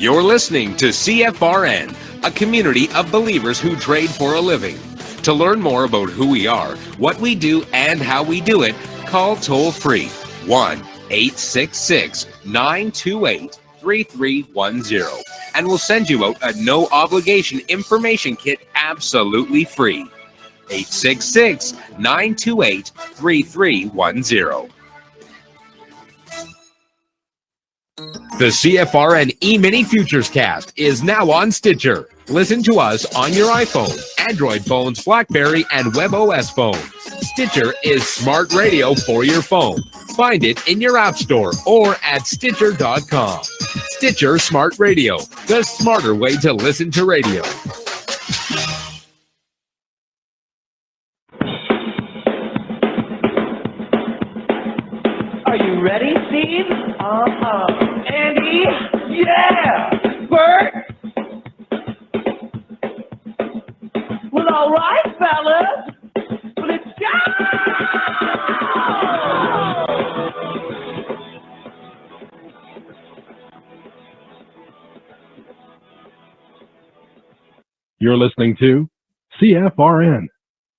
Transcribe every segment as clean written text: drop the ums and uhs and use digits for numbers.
You're listening to CFRN, a community of believers who trade for a living. To learn more about who we are, what we do, and how we do it, call toll-free 1-866-928-3310, and we'll send you out a no-obligation information kit absolutely free. 866-928-3310. The CFRN Emini Futures cast is now on Stitcher. Listen to us on your iPhone, Android phones, BlackBerry, and WebOS phones. Stitcher is smart radio for your phone. Find it in your app store or at Stitcher.com. Stitcher Smart Radio, the smarter way to listen to radio. Are you ready, Steve? Andy? Yeah! Bert? Well, all right, fellas. Let's go! You're listening to CFRN,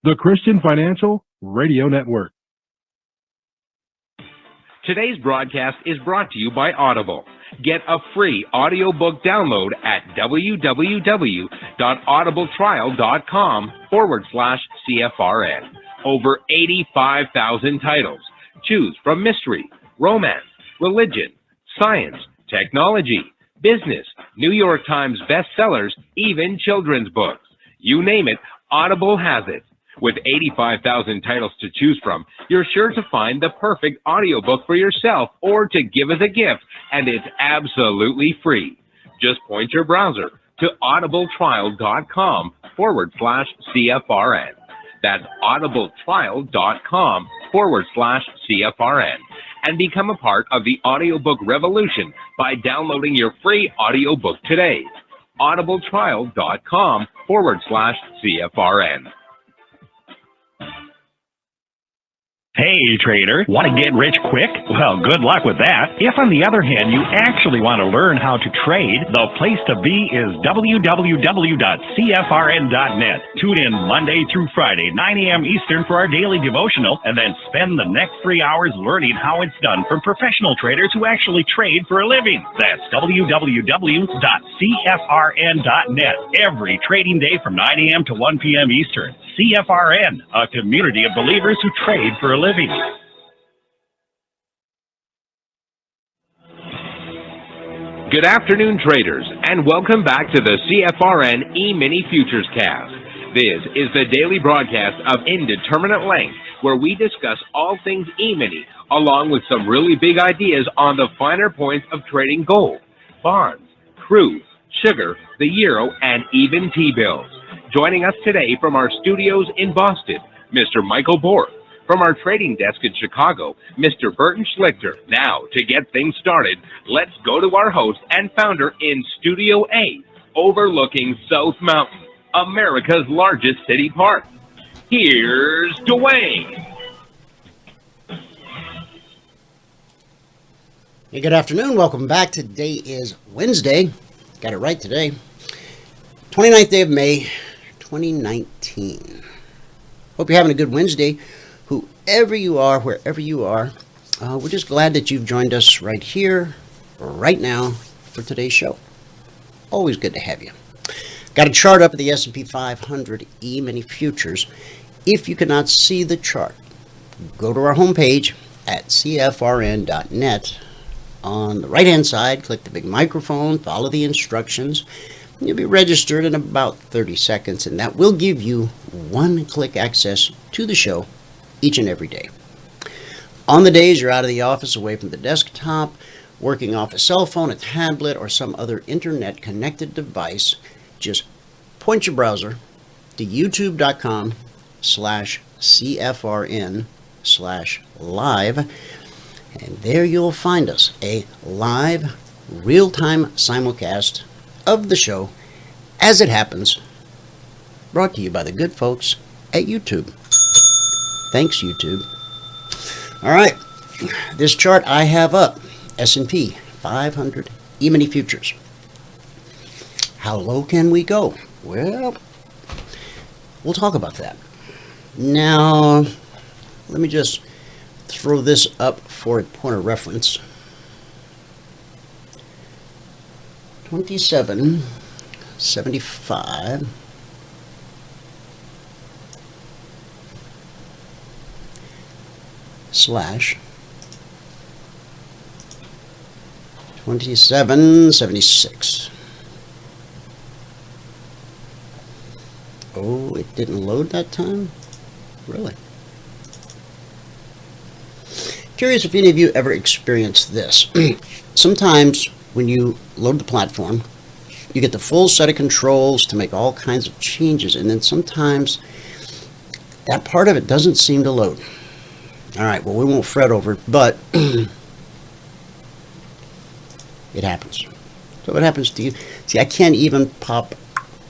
the Christian Financial Radio Network. Today's broadcast is brought to you by Audible. Get a free audiobook download at www.audibletrial.com/CFRN. Over 85,000 titles. Choose from mystery, romance, religion, science, technology, business, New York Times bestsellers, even children's books. You name it, Audible has it. With 85,000 titles to choose from, you're sure to find the perfect audiobook for yourself or to give as a gift, and it's absolutely free. Just point your browser to audibletrial.com/CFRN. That's audibletrial.com/CFRN. And become a part of the audiobook revolution by downloading your free audiobook today. audibletrial.com/CFRN. Hey, trader, want to get rich quick? Well, good luck with that. If, on the other hand, you actually want to learn how to trade, the place to be is www.cfrn.net. Tune in Monday through Friday, 9 a.m. Eastern for our daily devotional, and then spend the next 3 hours learning how it's done from professional traders who actually trade for a living. That's www.cfrn.net. Every trading day from 9 a.m. to 1 p.m. Eastern. CFRN, a community of believers who trade for a living. Good afternoon, traders, and welcome back to the CFRN Emini Futures cast. This is the daily broadcast of Indeterminate Length, where we discuss all things Emini, along with some really big ideas on the finer points of trading gold, bonds, crude, sugar, the euro, and even T-bills. Joining us today from our studios in Boston, Mr. Michael Bork. From our trading desk in Chicago, Mr. Burton Schlichter. Now, to get things started, let's go to our host and founder in Studio A, overlooking South Mountain, America's largest city park. Here's Dwayne. Hey, good afternoon. Welcome back. Today is Wednesday. Got it right today. 29th day of May, 2019. Hope you're having a good Wednesday. Whoever you are, wherever you are, we're just glad that you've joined us right here, right now, for today's show. Always good to have you. Got a chart up at the S&P 500 E-mini Futures. If you cannot see the chart, go to our homepage at cfrn.net. On the right-hand side, click the big microphone, follow the instructions. You'll be registered in about 30 seconds, and that will give you one-click access to the show each and every day. On the days you're out of the office, away from the desktop, working off a cell phone, a tablet, or some other internet-connected device, just point your browser to youtube.com/CFRN/live, and there you'll find us, a live, real-time simulcast of the show as it happens, brought to you by the good folks at YouTube. Thanks, YouTube. All right, this chart I have up, S&P 500 E-mini Futures. How low can we go? Well, we'll talk about that. Now, let me just throw this up for a point of reference. 27.75 slash 27.76. Oh, it didn't load that time? Really? Curious if any of you ever experienced this. Sometimes when you load the platform, you get the full set of controls to make all kinds of changes, and then sometimes that part of it doesn't seem to load. All right, well, we won't fret over it, but it happens. So what happens to you? See, I can't even pop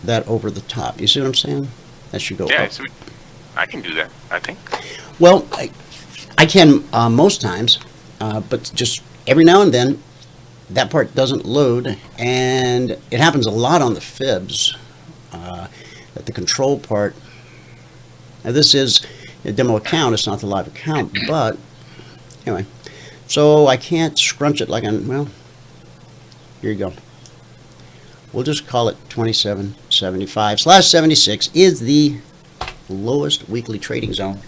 that over the top. You see what I'm saying? That should go up. So I can do that, I think. Well, I can most times, but just every now and then, that part doesn't load, and it happens a lot on the fibs, that the control part. Now this is a demo account, it's not the live account, but anyway, so I can't scrunch it like well, here you go. We'll just call it 27.75/76 is the lowest weekly trading zone.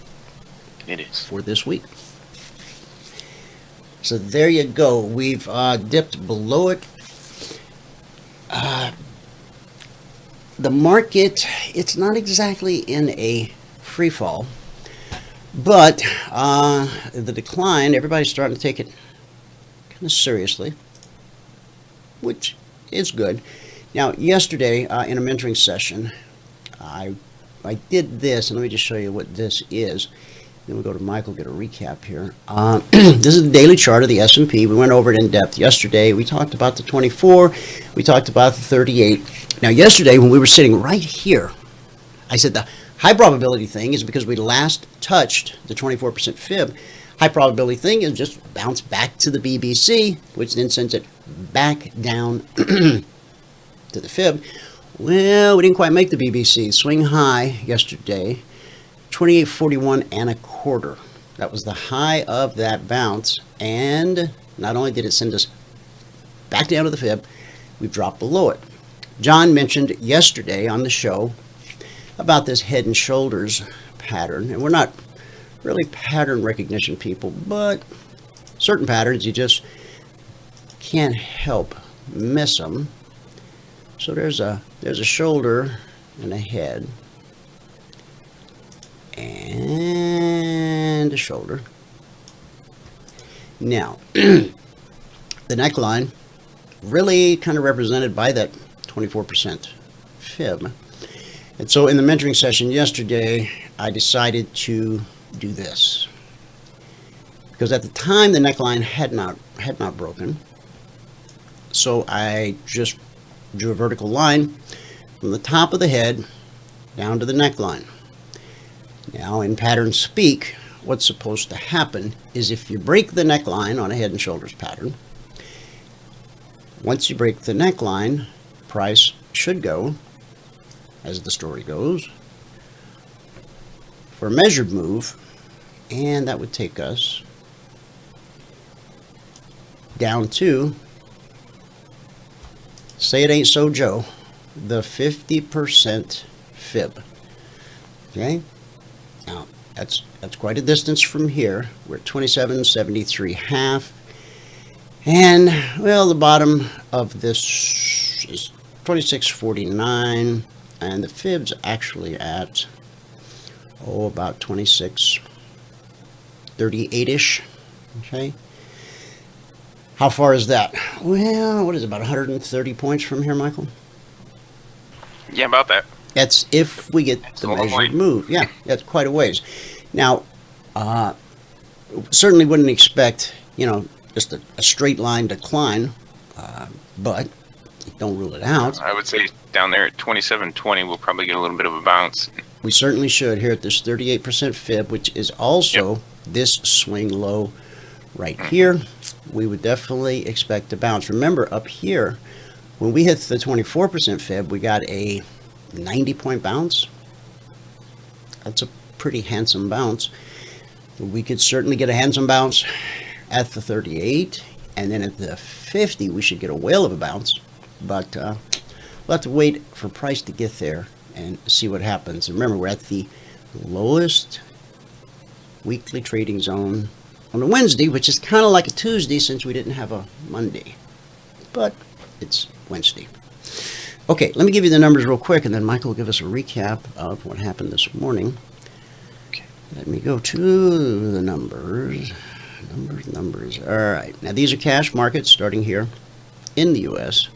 It is. For this week. So there you go. We've dipped below it. The market, it's not exactly in a free fall, but the decline, everybody's starting to take it kind of seriously, which is good. Now, yesterday in a mentoring session, I did this, and let me just show you what this is. Then we'll go to Michael, get a recap here. This is the daily chart of the S&P. We went over it in depth yesterday. We talked about the 24. We talked about the 38. Now, yesterday, when we were sitting right here, I said the high probability thing is because we last touched the 24% fib. High probability thing is just bounce back to the BBC, which then sends it back down to the fib. Well, we didn't quite make the BBC. Swing high yesterday. 28.41 1/4. That was the high of that bounce, and not only did it send us back down to the fib, we've dropped below it. John mentioned yesterday on the show about this head and shoulders pattern, and we're not really pattern recognition people, but certain patterns you just can't help miss them. So there's a shoulder and a head. And a shoulder. Now, the neckline really kind of represented by that 24% fib. And so in the mentoring session yesterday, I decided to do this. Because at the time, the neckline had not broken. So I just drew a vertical line from the top of the head down to the neckline. Now, in pattern speak, what's supposed to happen is if you break the neckline on a head and shoulders pattern, once you break the neckline, price should go, as the story goes, for a measured move, and that would take us down to, say it ain't so, Joe, the 50% fib. Okay? Now, that's quite a distance from here. We're at 27.73.5. And, well, the bottom of this is 26.49. And the fib's actually at, about 26.38-ish. Okay? How far is that? Well, what is it, about 130 points from here, Michael? Yeah, about that. That's if we get the measured move. Yeah, that's quite a ways. Now, certainly wouldn't expect, just a straight line decline, but don't rule it out. I would say down there at 27.20, we'll probably get a little bit of a bounce. We certainly should here at this 38% fib, which is also this swing low right here. We would definitely expect to bounce. Remember, up here, When we hit the 24% fib, we got a 90-point bounce. That's a pretty handsome bounce. We could certainly get a handsome bounce at the 38, and then at the 50, we should get a whale of a bounce. But we'll have to wait for price to get there and see what happens. And remember, we're at the lowest weekly trading zone on a Wednesday, which is kind of like a Tuesday since we didn't have a Monday. But it's Wednesday. Okay, let me give you the numbers real quick, and then Michael will give us a recap of what happened this morning. Let me go to the numbers. Numbers. All right. Now, these are cash markets starting here in the U.S.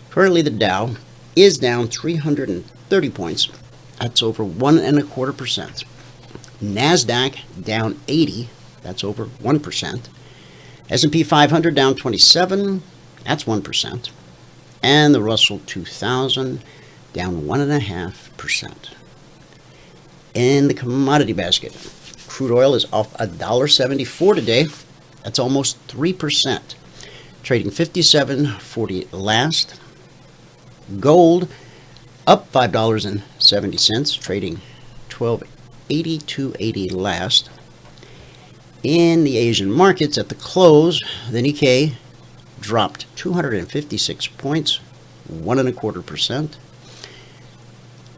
Currently, the Dow is down 330 points. That's over 1.25%. NASDAQ down 80. That's over 1%. S&P 500 down 27. That's 1%. And the Russell 2000 down 1.5%. In the commodity basket, crude oil is off $1.74 today. That's almost 3%. Trading 57.40 last. Gold up $5.70, trading 12.82.80 last. In the Asian markets at the close, the Nikkei dropped 256 points, 1.25%.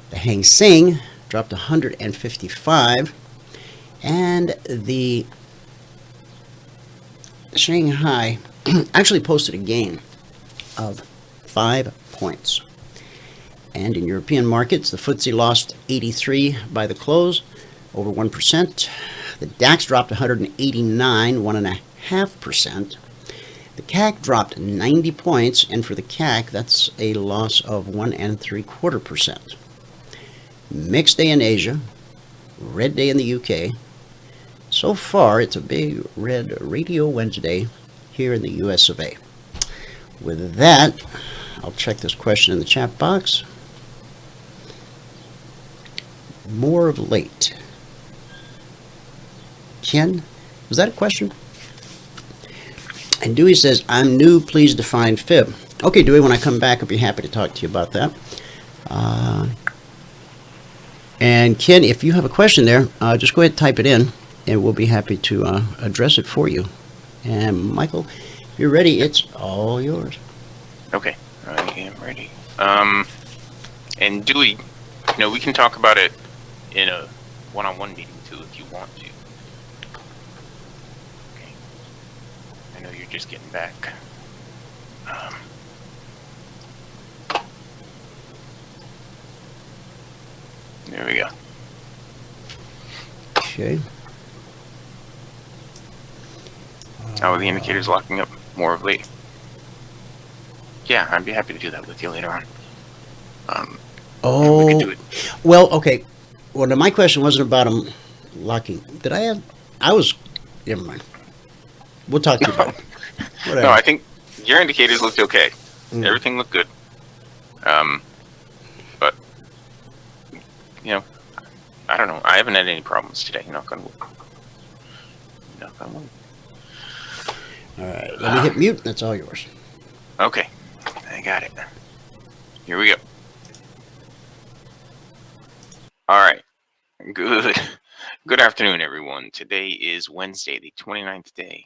The Hang Seng dropped 155, and the Shanghai actually posted a gain of 5 points. And in European markets, the FTSE lost 83 by the close, over 1%. The DAX dropped 189, 1.5%. The CAC dropped 90 points, and for the CAC, that's a loss of 1.75%. Mixed day in Asia, red day in the UK. So far, it's a big red Radio Wednesday here in the US of A. With that, I'll check this question in the chat box. More of late. Ken, was that a question? And Dewey says, I'm new, please define fib. Okay, Dewey, when I come back, I'll be happy to talk to you about that. And Ken, if you have a question there, just go ahead and type it in, and we'll be happy to address it for you. And Michael, if you're ready, it's all yours. Okay, I am ready. And Dewey, we can talk about it in a one-on-one meeting too, if you want to. Okay. I know you're just getting back. There we go. Okay. How are the indicators locking up more of late? Yeah, I'd be happy to do that with you later on. We could do it. Well, okay. Well, now my question wasn't about them locking. Did I have? Never mind. We'll talk to you about it. Whatever. No, I think your indicators looked okay. Everything looked good. But I don't know. I haven't had any problems today. Knock on wood. Knock on wood. All right. Let me hit mute. That's all yours. Okay. I got it. Here we go. All right. Good afternoon, everyone. Today is Wednesday, the 29th day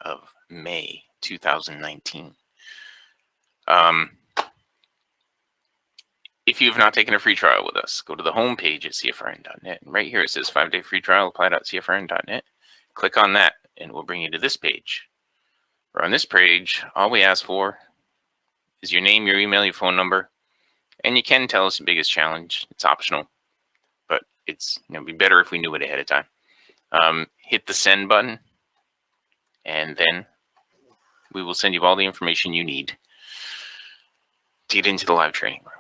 of May 2019. If you have not taken a free trial with us, go to the home page at CFRN.net. And right here it says 5-day free trial, apply.cfrn.net. Click on that, and we'll bring you to this page. Where on this page, all we ask for is your name, your email, your phone number, and you can tell us your biggest challenge. It's optional, but it's be better if we knew it ahead of time. Hit the send button, and then we will send you all the information you need to get into the live training room.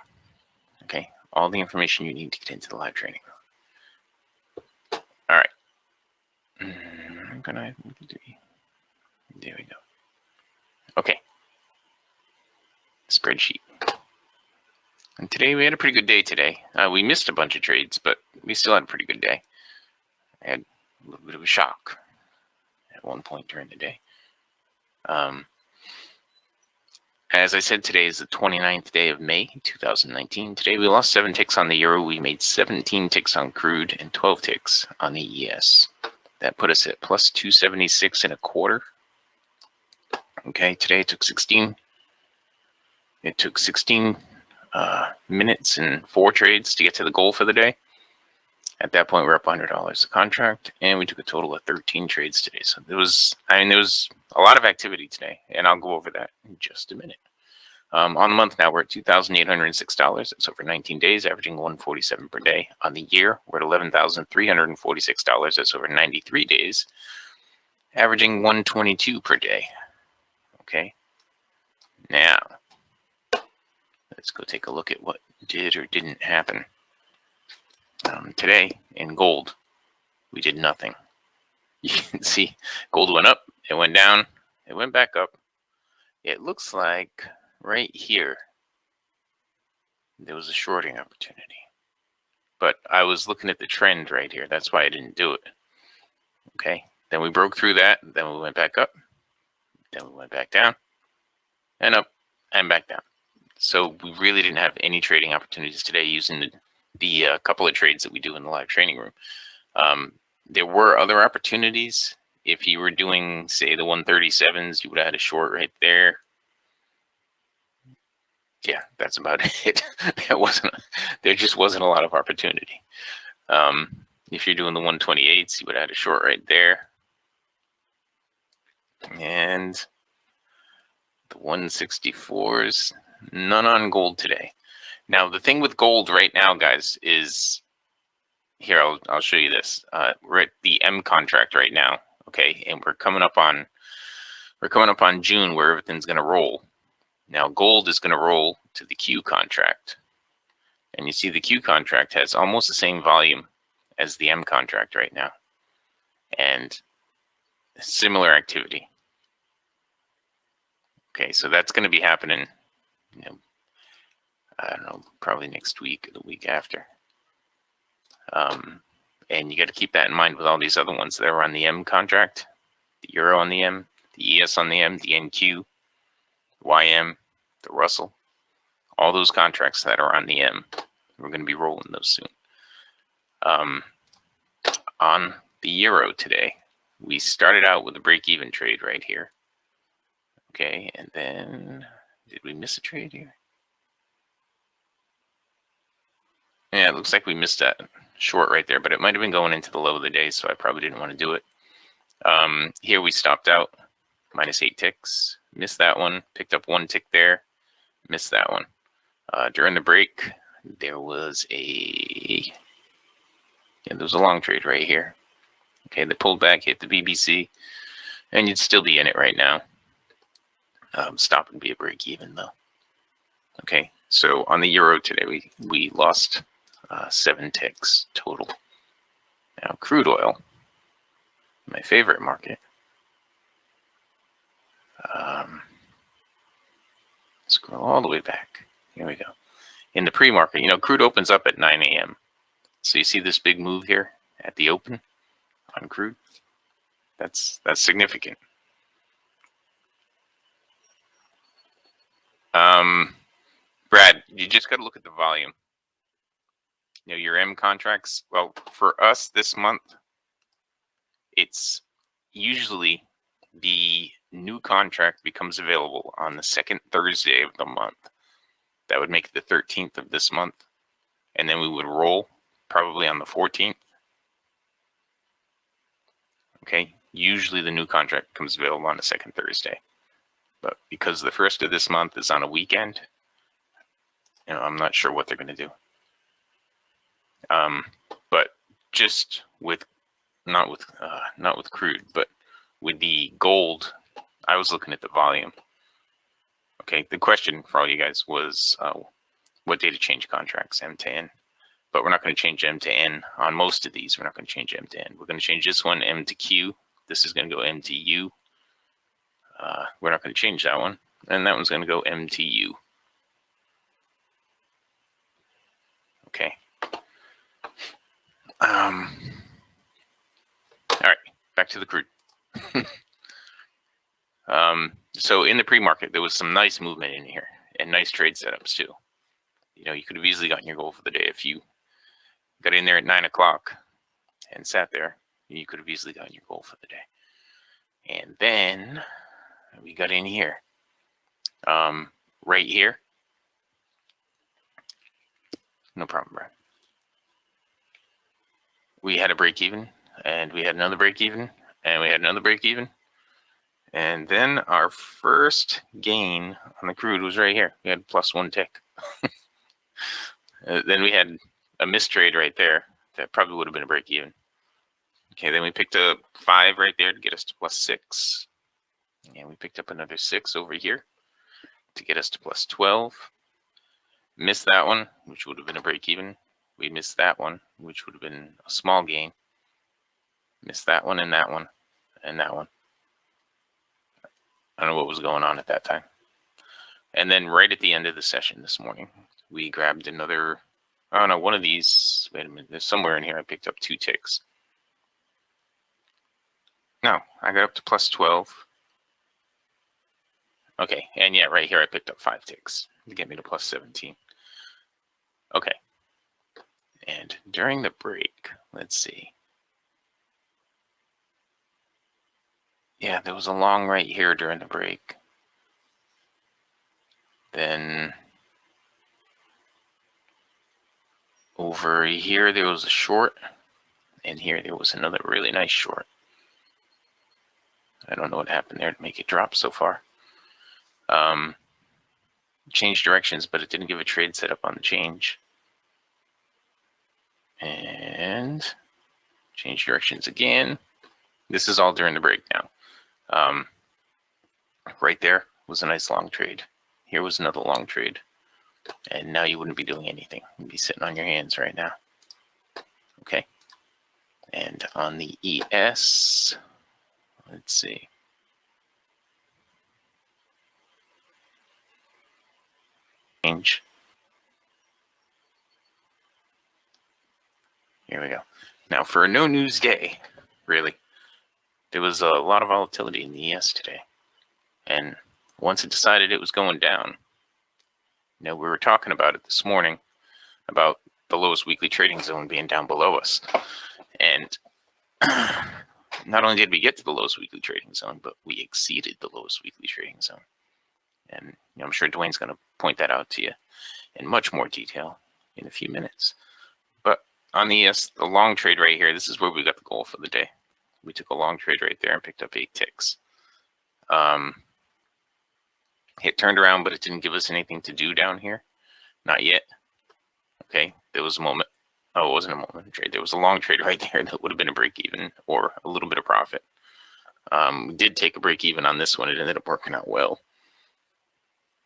Okay, all the information you need to get into the live training room. All right. There we go. Okay. Spreadsheet. And today we had a pretty good day today. We missed a bunch of trades, but we still had a pretty good day. I had a little bit of a shock at one point during the day. As I said, today is the 29th day of May, 2019. Today we lost 7 ticks on the euro. We made 17 ticks on crude and 12 ticks on the ES. That put us at plus 276 and a quarter. Okay, today it took 16. It took 16 minutes and 4 trades to get to the goal for the day. At that point, we're up $100 a contract, and we took a total of 13 trades today. So there was a lot of activity today, and I'll go over that in just a minute. On the month now, we're at $2,806. That's over 19 days, averaging $147 per day. On the year, we're at $11,346. That's over 93 days, averaging $122 per day. Okay. Now, let's go take a look at what did or didn't happen. Today, in gold, we did nothing. You can see gold went up, it went down, it went back up. It looks like right here, there was a shorting opportunity. But I was looking at the trend right here. That's why I didn't do it. Okay, then we broke through that, then we went back up, then we went back down, and up, and back down. So we really didn't have any trading opportunities today using the couple of trades that we do in the live trading room. There were other opportunities. If you were doing, say, the 137s, you would have had a short right there. Yeah, that's about it. There just wasn't a lot of opportunity. If you're doing the 128s, you would have had a short right there. And the 164s, none on gold today. Now, the thing with gold right now, guys, is here. I'll show you this. We're at the M contract right now, okay, and we're coming up on June, where everything's going to roll. Now, gold is going to roll to the Q contract, and you see the Q contract has almost the same volume as the M contract right now, and similar activity. Okay, so that's going to be happening, I don't know, probably next week or the week after. And you got to keep that in mind with all these other ones that are on the M contract, the Euro on the M, the ES on the M, the NQ, YM, the Russell, all those contracts that are on the M. We're going to be rolling those soon. On the Euro today, we started out with a break-even trade right here. Okay, and then did we miss a trade here? Yeah, it looks like we missed that short right there, but it might have been going into the low of the day, so I probably didn't want to do it. Here we stopped out, -8 ticks, missed that one, picked up 1 tick there, missed that one. During the break, there was a long trade right here. Okay, they pulled back, hit the BBC, and you'd still be in it right now. Stop and be a break even though. Okay, so on the Euro today, we lost 7 ticks total. Now, crude oil, my favorite market. Scroll all the way back. Here we go. In the pre-market, crude opens up at 9 a.m. So you see this big move here at the open on crude? That's significant. Brad, you just got to look at the volume. Your M contracts, well, for us this month, it's usually the new contract becomes available on the second Thursday of the month. That would make it the 13th of this month. And then we would roll probably on the 14th. Okay, usually the new contract becomes available on the second Thursday. But because the first of this month is on a weekend, I'm not sure what they're going to do. But just with not with crude, but with the gold, I was looking at the volume. Okay, the question for all you guys was what day to change contracts, M to N. But we're not going to change M to N on most of these. We're not going to change M to N. We're going to change this one M to Q. This is going to go M to U. We're not going to change that one. And that one's going to go M to U. Okay. All right, back to the crude. So in the pre-market, there was some nice movement in here and nice trade setups too. You know, you could have easily gotten your goal for the day if you got in there at 9 o'clock and sat there. You could have easily gotten your goal for the day. And then we got in here, right here. No problem, Brian. We had a break even, and we had another break even, and we had another break even. And then our first gain on the crude was right here. We had +1 tick. Then we had a missed trade right there. That probably would have been a break even. Okay, then we picked up 5 right there to get us to +6. And we picked up another 6 over here to get us to +12. Missed that one, which would have been a break even. We missed that one, which would have been a small gain. Missed that one and that one and that one. I don't know what was going on at that time. And then right at the end of the session this morning, we grabbed another, I don't know, one of these. Wait a minute, there's somewhere in here I picked up 2 ticks. No, I got up to +12. Okay, and yeah, right here I picked up 5 ticks to get me to +17. Okay. And during the break, let's see. Yeah, there was a long right here during the break. Then over here there was a short, and here there was another really nice short. I don't know what happened there to make it drop so far. Changed directions, but it didn't give a trade setup on the change. And change directions again. This is all during the break now. Right there was a nice long trade. Here was another long trade. And now you wouldn't be doing anything. You'd be sitting on your hands right now. Okay. And on the ES, let's see. Change. Here we go. Now for a no news day, really, there was a lot of volatility in the ES today. And once it decided it was going down, you know, we were talking about it this morning about the lowest weekly trading zone being down below us. And not only did we get to the lowest weekly trading zone, but we exceeded the lowest weekly trading zone. And you know, I'm sure Dwayne's going to point that out to you in much more detail in a few minutes. But on the ES, the long trade right here, this is where we got the goal for the day. We took a long trade right there and picked up 8 ticks. It turned around, but it didn't give us anything to do down here. Not yet. Okay, there was a moment. Oh, it wasn't a moment trade. There was a long trade right there that would have been a break even or a little bit of profit. We did take a break even on this one. It ended up working out well.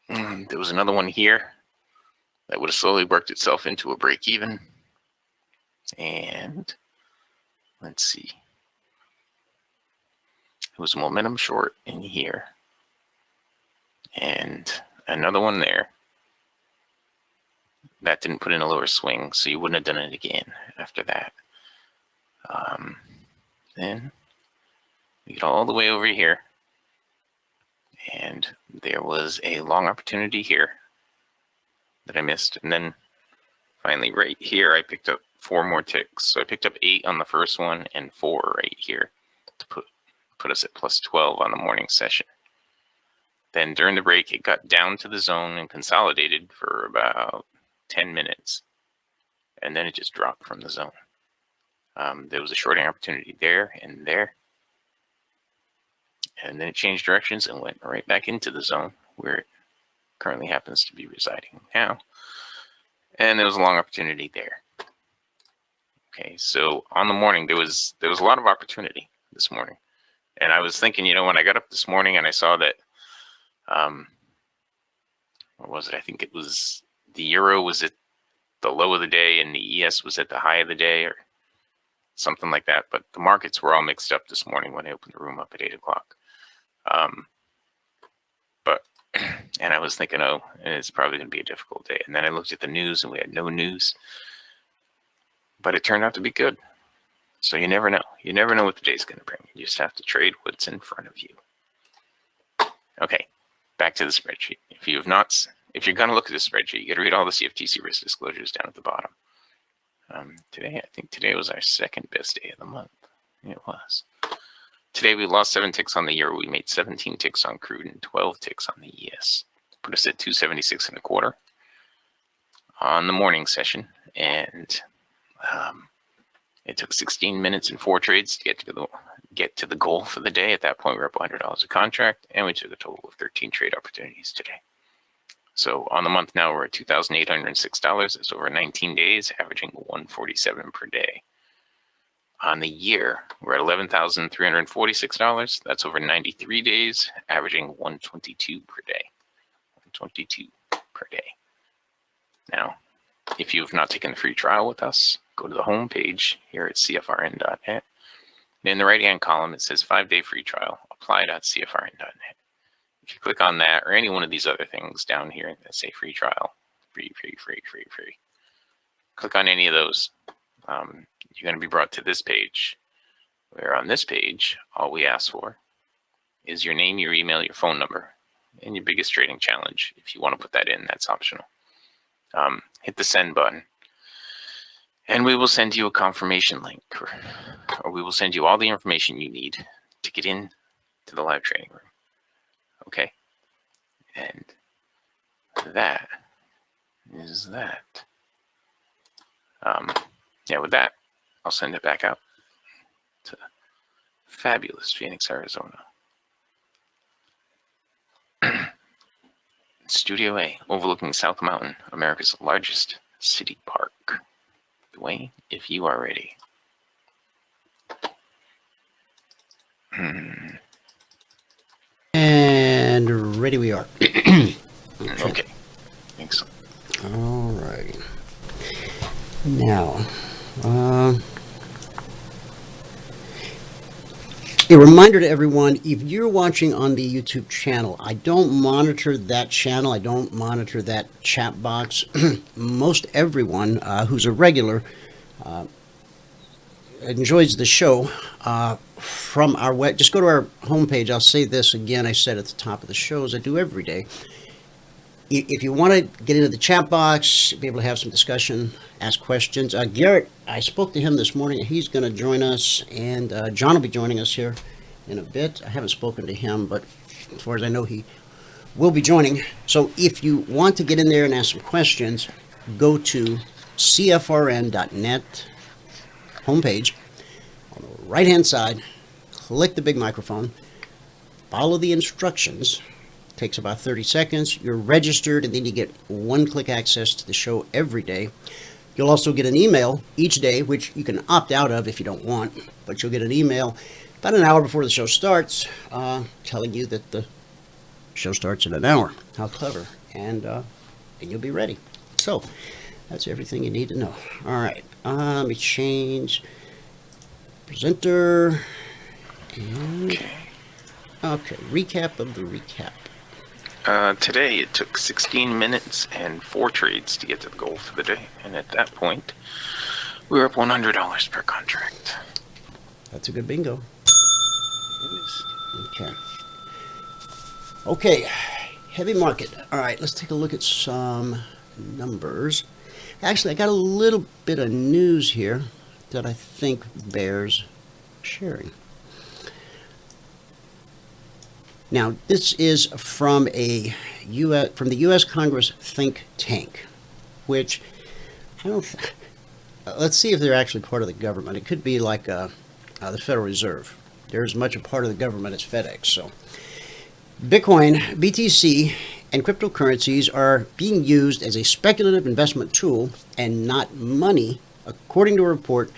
There was another one here that would have slowly worked itself into a break even. And let's see. It was a momentum short in here. And another one there. That didn't put in a lower swing, so you wouldn't have done it again after that. Then we get all the way over here. And there was a long opportunity here that I missed. And then finally right here, I picked up 4 more ticks. So I picked up 8 on the first one and 4 right here to put us at +12 on the morning session. Then during the break, it got down to the zone and consolidated for about 10 minutes. And then it just dropped from the zone. There was a shorting opportunity there and there. And then it changed directions and went right back into the zone where it currently happens to be residing now. And there was a long opportunity there. Okay, so on the morning, there was a lot of opportunity this morning. And I was thinking, you know, when I got up this morning and I saw that, what was it? I think it was the euro was at the low of the day and the ES was at the high of the day or something like that. But the markets were all mixed up this morning when I opened the room up at 8 o'clock. And I was thinking, oh, it's probably going to be a difficult day. And then I looked at the news and we had no news. But it turned out to be good. So you never know. You never know what the day's going to bring. You just have to trade what's in front of you. Okay, back to the spreadsheet. If you're going to look at the spreadsheet, you got to read all the CFTC risk disclosures down at the bottom. I think today was our second best day of the month. It was. Today we lost 7 ticks on the euro. We made 17 ticks on crude and 12 ticks on the ES. Put us at 276.25 on the morning session, and it took 16 minutes and 4 trades to get to the goal for the day. At that point, we were up $100 a contract, and we took a total of 13 trade opportunities today. So on the month now, we're at $2,806. It's over 19 days, averaging $147 per day. On the year, we're at $11,346. That's over 93 days, averaging $122 per day. $122 per day. Now, if you have not taken the free trial with us, go to the home page here at CFRN.net. And in the right-hand column, it says 5-day free trial, apply.cfrn.net. If you click on that or any one of these other things down here that say free trial, free, click on any of those. You're going to be brought to this page, where on this page, all we ask for is your name, your email, your phone number, and your biggest trading challenge. If you want to put that in, that's optional. Hit the send button, and we will send you a confirmation link, or we will send you all the information you need to get in to the live trading room. Okay, and that is that. With that, I'll send it back out to fabulous Phoenix, Arizona. Studio A, overlooking South Mountain, America's largest city park. Dwayne, if you are ready. And ready we are. Okay. Excellent. All right. Now, a reminder to everyone, if you're watching on the YouTube channel, I don't monitor that channel. I don't monitor that chat box. Most everyone who's a regular enjoys the show from our web. Just go to our homepage. I'll say this again. I said at the top of the show, as I do every day. If you want to get into the chat box, be able to have some discussion, ask questions. Garrett, I spoke to him this morning. He's going to join us, and John will be joining us here in a bit. I haven't spoken to him, but as far as I know, he will be joining. So if you want to get in there and ask some questions, go to CFRN.net homepage. On the right-hand side, click the big microphone, follow the instructions. Takes about 30 seconds. You're registered, and then you get one-click access to the show every day. You'll also get an email each day, which you can opt out of if you don't want, but you'll get an email about an hour before the show starts telling you that the show starts in an hour. How clever. And you'll be ready. So that's everything you need to know. All right. Let me change presenter. And okay, recap of the recap. Today it took 16 minutes and 4 trades to get to the goal for the day, and at that point we were up $100 per contract. That's a good bingo. It is. Okay, heavy market. All right, let's take a look at some numbers. Actually, I got a little bit of news here that I think bears sharing. Now, this is from the U.S. Congress think tank, which let's see if they're actually part of the government. It could be like the Federal Reserve. They're as much a part of the government as FedEx. So, Bitcoin, BTC, and cryptocurrencies are being used as a speculative investment tool and not money, according to a report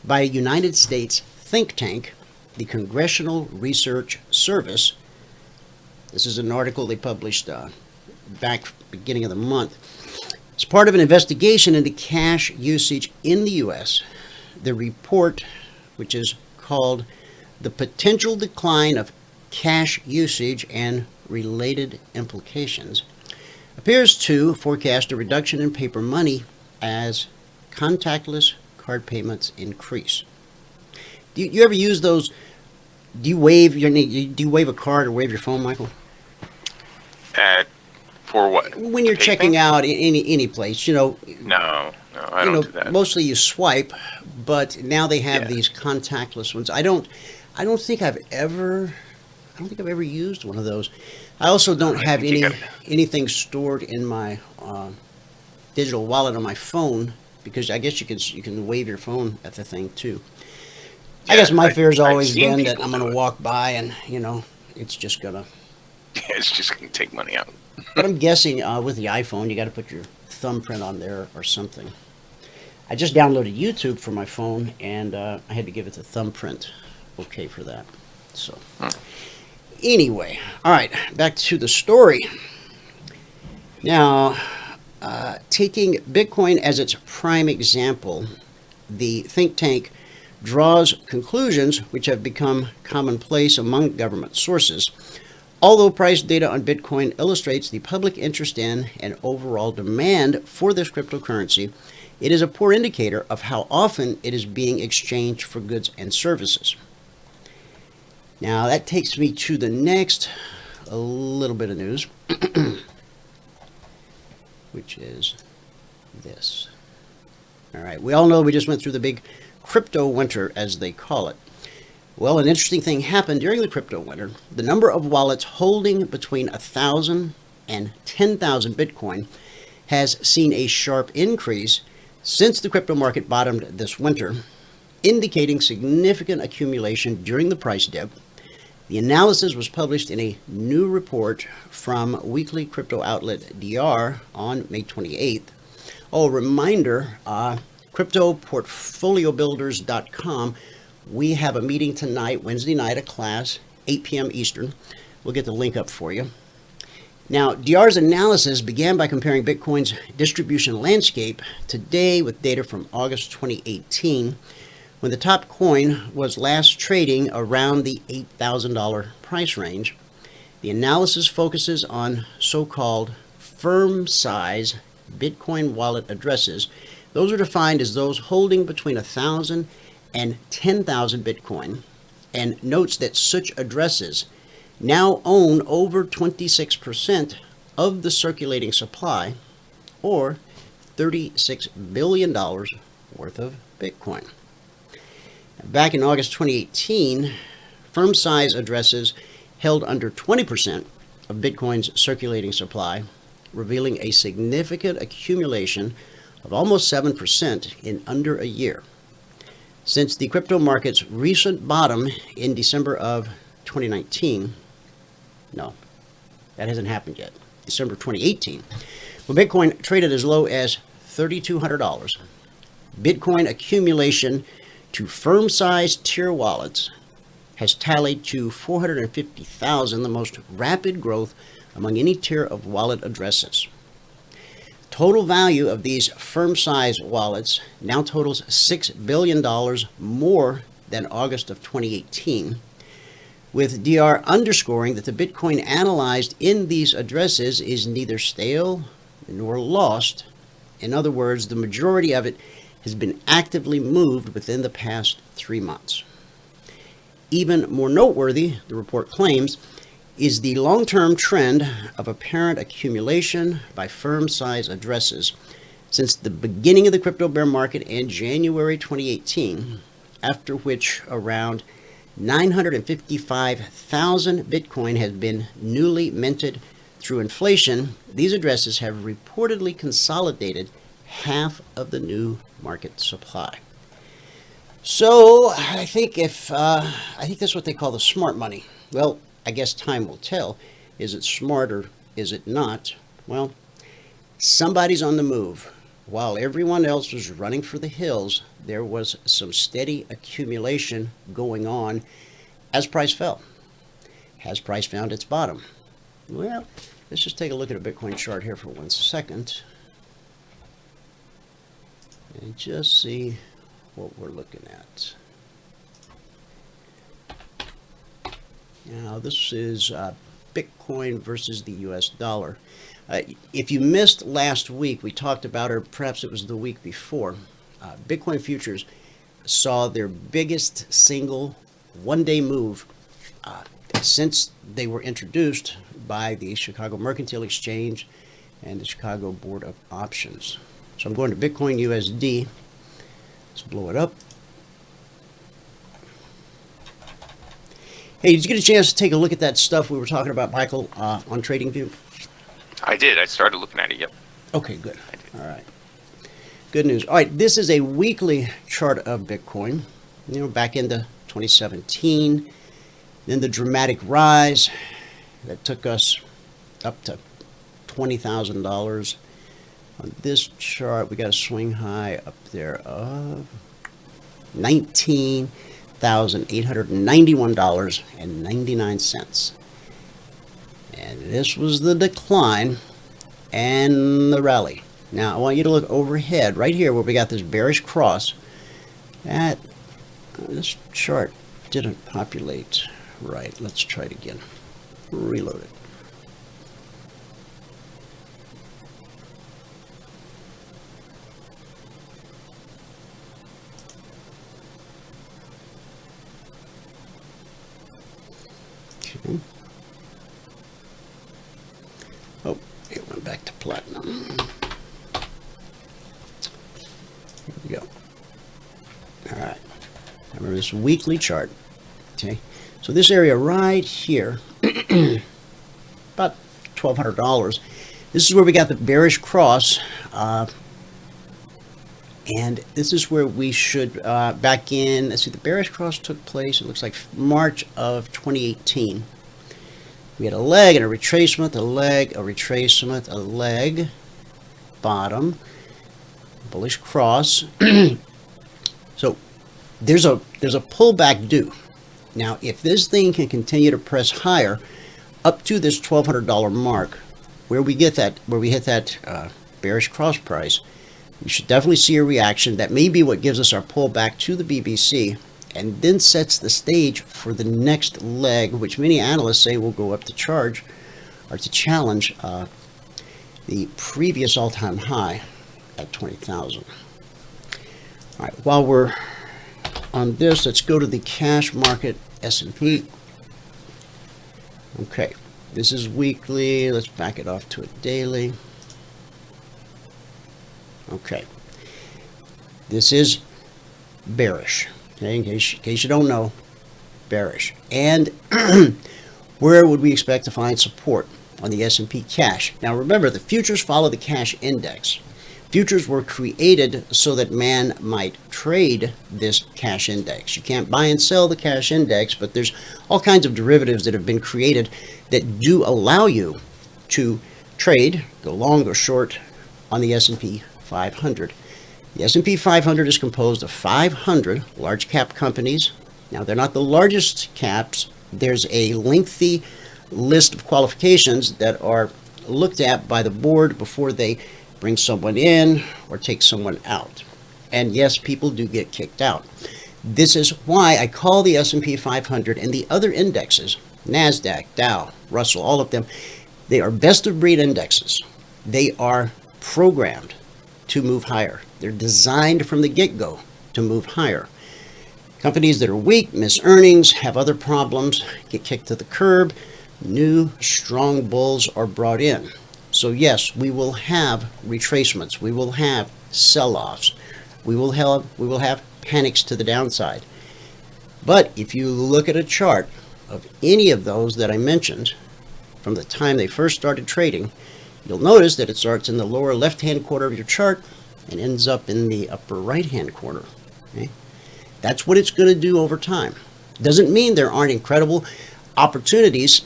by a United States think tank, the Congressional Research Service. This is an article they published back beginning of the month. It's part of an investigation into cash usage in the U.S. The report, which is called The Potential Decline of Cash Usage and Related Implications, appears to forecast a reduction in paper money as contactless card payments increase. Do you ever use those? Do you wave a card or wave your phone, Michael? For what? When you're Pay checking thing? out any place, No, I don't do that. mostly you swipe, but now they have Yeah. these contactless ones. I don't think I've ever used one of those. I also don't I have think you anything stored in my digital wallet on my phone, because I guess you can wave your phone at the thing too. I guess my fear's I've always seen been that people I'm going do to it. walk by and it's just gonna. It's just going to take money out. But I'm guessing with the iPhone, you got to put your thumbprint on there or something. I just downloaded YouTube for my phone, and I had to give it the thumbprint okay for that. So, anyway, all right, back to the story. Now, taking Bitcoin as its prime example, the think tank draws conclusions which have become commonplace among government sources. Although price data on Bitcoin illustrates the public interest in and overall demand for this cryptocurrency, it is a poor indicator of how often it is being exchanged for goods and services. Now that takes me to the next a little bit of news, which is this. All right, we all know we just went through the big crypto winter, as they call it. Well, an interesting thing happened during the crypto winter. The number of wallets holding between 1,000 and 10,000 Bitcoin has seen a sharp increase since the crypto market bottomed this winter, indicating significant accumulation during the price dip. The analysis was published in a new report from weekly crypto outlet DR on May 28th. Oh, reminder, CryptoPortfolioBuilders.com. We have a meeting tonight, Wednesday night, a class, 8 p.m. Eastern. We'll get the link up for you. Now, DR's analysis began by comparing Bitcoin's distribution landscape today with data from August 2018, when the top coin was last trading around the $8,000 price range. The analysis focuses on so-called firm size Bitcoin wallet addresses. Those are defined as those holding between 1,000 and 10,000 Bitcoin, and notes that such addresses now own over 26% of the circulating supply, or $36 billion worth of Bitcoin. Back in August 2018, firm size addresses held under 20% of Bitcoin's circulating supply, revealing a significant accumulation of almost 7% in under a year. Since the crypto market's recent bottom in December of 2019, no, that hasn't happened yet, December 2018, when Bitcoin traded as low as $3,200, Bitcoin accumulation to firm-sized tier wallets has tallied to 450,000, the most rapid growth among any tier of wallet addresses. Total value of these firm-size wallets now totals $6 billion more than August of 2018, with DR underscoring that the Bitcoin analyzed in these addresses is neither stale nor lost. In other words, the majority of it has been actively moved within the past 3 months. Even more noteworthy, the report claims, is the long-term trend of apparent accumulation by firm-size addresses since the beginning of the crypto bear market in January 2018, after which around 955,000 Bitcoin has been newly minted through inflation. These addresses have reportedly consolidated half of the new market supply. So I think that's what they call the smart money. Well, I guess time will tell. Is it smart or is it not? Well, somebody's on the move. While everyone else was running for the hills, there was some steady accumulation going on as price fell. Has price found its bottom? Well, let's just take a look at a Bitcoin chart here for 1 second and just see what we're looking at. Now, this is Bitcoin versus the US dollar. If you missed last week, we talked about, or perhaps it was the week before, Bitcoin futures saw their biggest single one-day move since they were introduced by the Chicago Mercantile Exchange and the Chicago Board of Options. So I'm going to Bitcoin USD. Let's blow it up. Hey, did you get a chance to take a look at that stuff we were talking about, Michael, on TradingView? I did. I started looking at it, yep. Okay, good. All right. Good news. All right, this is a weekly chart of Bitcoin. You know, back into 2017. Then the dramatic rise that took us up to $20,000. On this chart, we got a swing high up there of $19,891.99. And this was the decline and the rally. Now, I want you to look overhead, right here where we got this bearish cross. This chart didn't populate right. Let's try it again. Reload it. Okay. Oh, it went back to platinum. Here we go. All right. Remember this weekly chart. Okay. So this area right here, about $1,200. This is where we got the bearish cross. And this is where we should, back in, let's see, the bearish cross took place, it looks like March of 2018. We had a leg and a retracement, a leg, a retracement, a leg, bottom, bullish cross. So there's a pullback due. Now, if this thing can continue to press higher up to this $1,200 mark, where we hit that bearish cross price, we should definitely see a reaction. That may be what gives us our pullback to the BBC, and then sets the stage for the next leg, which many analysts say will go up to charge or to challenge the previous all-time high at 20,000. All right, while we're on this, let's go to the cash market S&P. Okay, this is weekly. Let's back it off to a daily. Okay, this is bearish. Okay, in case you don't know, bearish. And where would we expect to find support? On the S&P cash. Now remember, the futures follow the cash index. Futures were created so that man might trade this cash index. You can't buy and sell the cash index, but there's all kinds of derivatives that have been created that do allow you to trade, go long or short, on the S&P 500. The S&P 500 is composed of 500 large cap companies. Now, they're not the largest caps. There's a lengthy list of qualifications that are looked at by the board before they bring someone in or take someone out. And yes, people do get kicked out. This is why I call the S&P 500 and the other indexes, NASDAQ, Dow, Russell, all of them, they are best of breed indexes. They are programmed to move higher. They're designed from the get-go to move higher. Companies that are weak, miss earnings, have other problems, get kicked to the curb. New, strong bulls are brought in. So yes, we will have retracements. We will have sell-offs. We will have panics to the downside. But if you look at a chart of any of those that I mentioned from the time they first started trading, you'll notice that it starts in the lower left-hand corner of your chart and ends up in the upper right-hand corner. Okay? That's what it's going to do over time. Doesn't mean there aren't incredible opportunities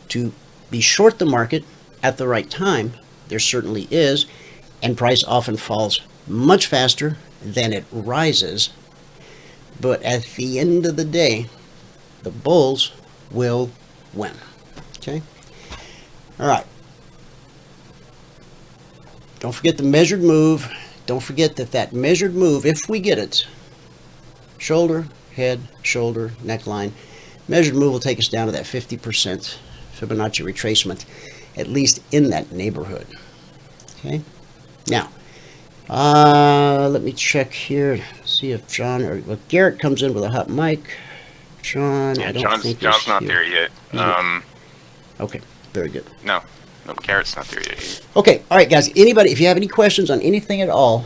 to be short the market at the right time. There certainly is, and price often falls much faster than it rises. But at the end of the day, the bulls will win. Okay? All right. Don't forget the measured move. Don't forget that measured move, if we get it, shoulder, head, shoulder, neckline, measured move will take us down to that 50% Fibonacci retracement, at least in that neighborhood. Okay? Now, let me check here, see if John or Garrett comes in with a hot mic. John, Yeah, I don't John's think not here. there yet. Okay, very good. No, Carrot's not there yet either. Okay, all right, guys. Anybody, if you have any questions on anything at all,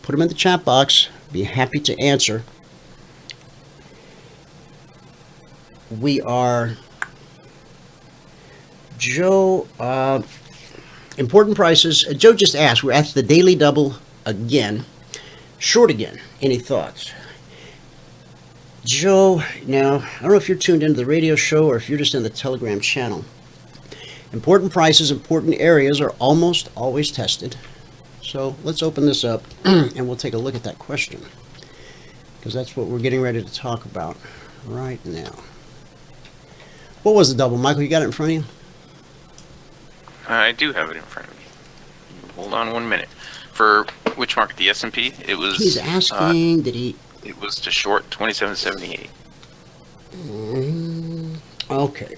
put them in the chat box. Be happy to answer. We are, Joe, important prices. Joe just asked, we're at the daily double again, short again. Any thoughts? Joe, now, I don't know if you're tuned into the radio show or if you're just in the Telegram channel. Important prices, important areas are almost always tested. So let's open this up and we'll take a look at that question, because that's what we're getting ready to talk about right now. What was the double, Michael? You got it in front of you? I do have it in front of me. Hold on 1 minute. For which market? The S&P? It was. He's asking, did he? It was to short 2778. Okay.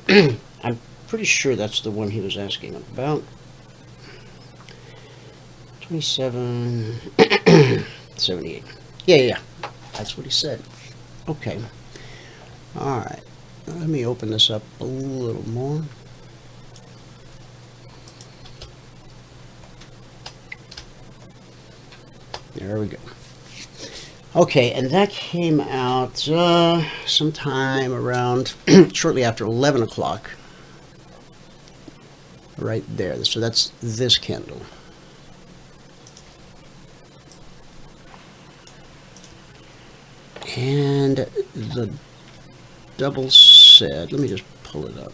I'm pretty sure that's the one he was asking about. 2778. Yeah. That's what he said. Okay. All right. Let me open this up a little more. There we go. Okay, and that came out sometime around shortly after 11 o'clock. Right there. So that's this candle. And the double said, let me just pull it up.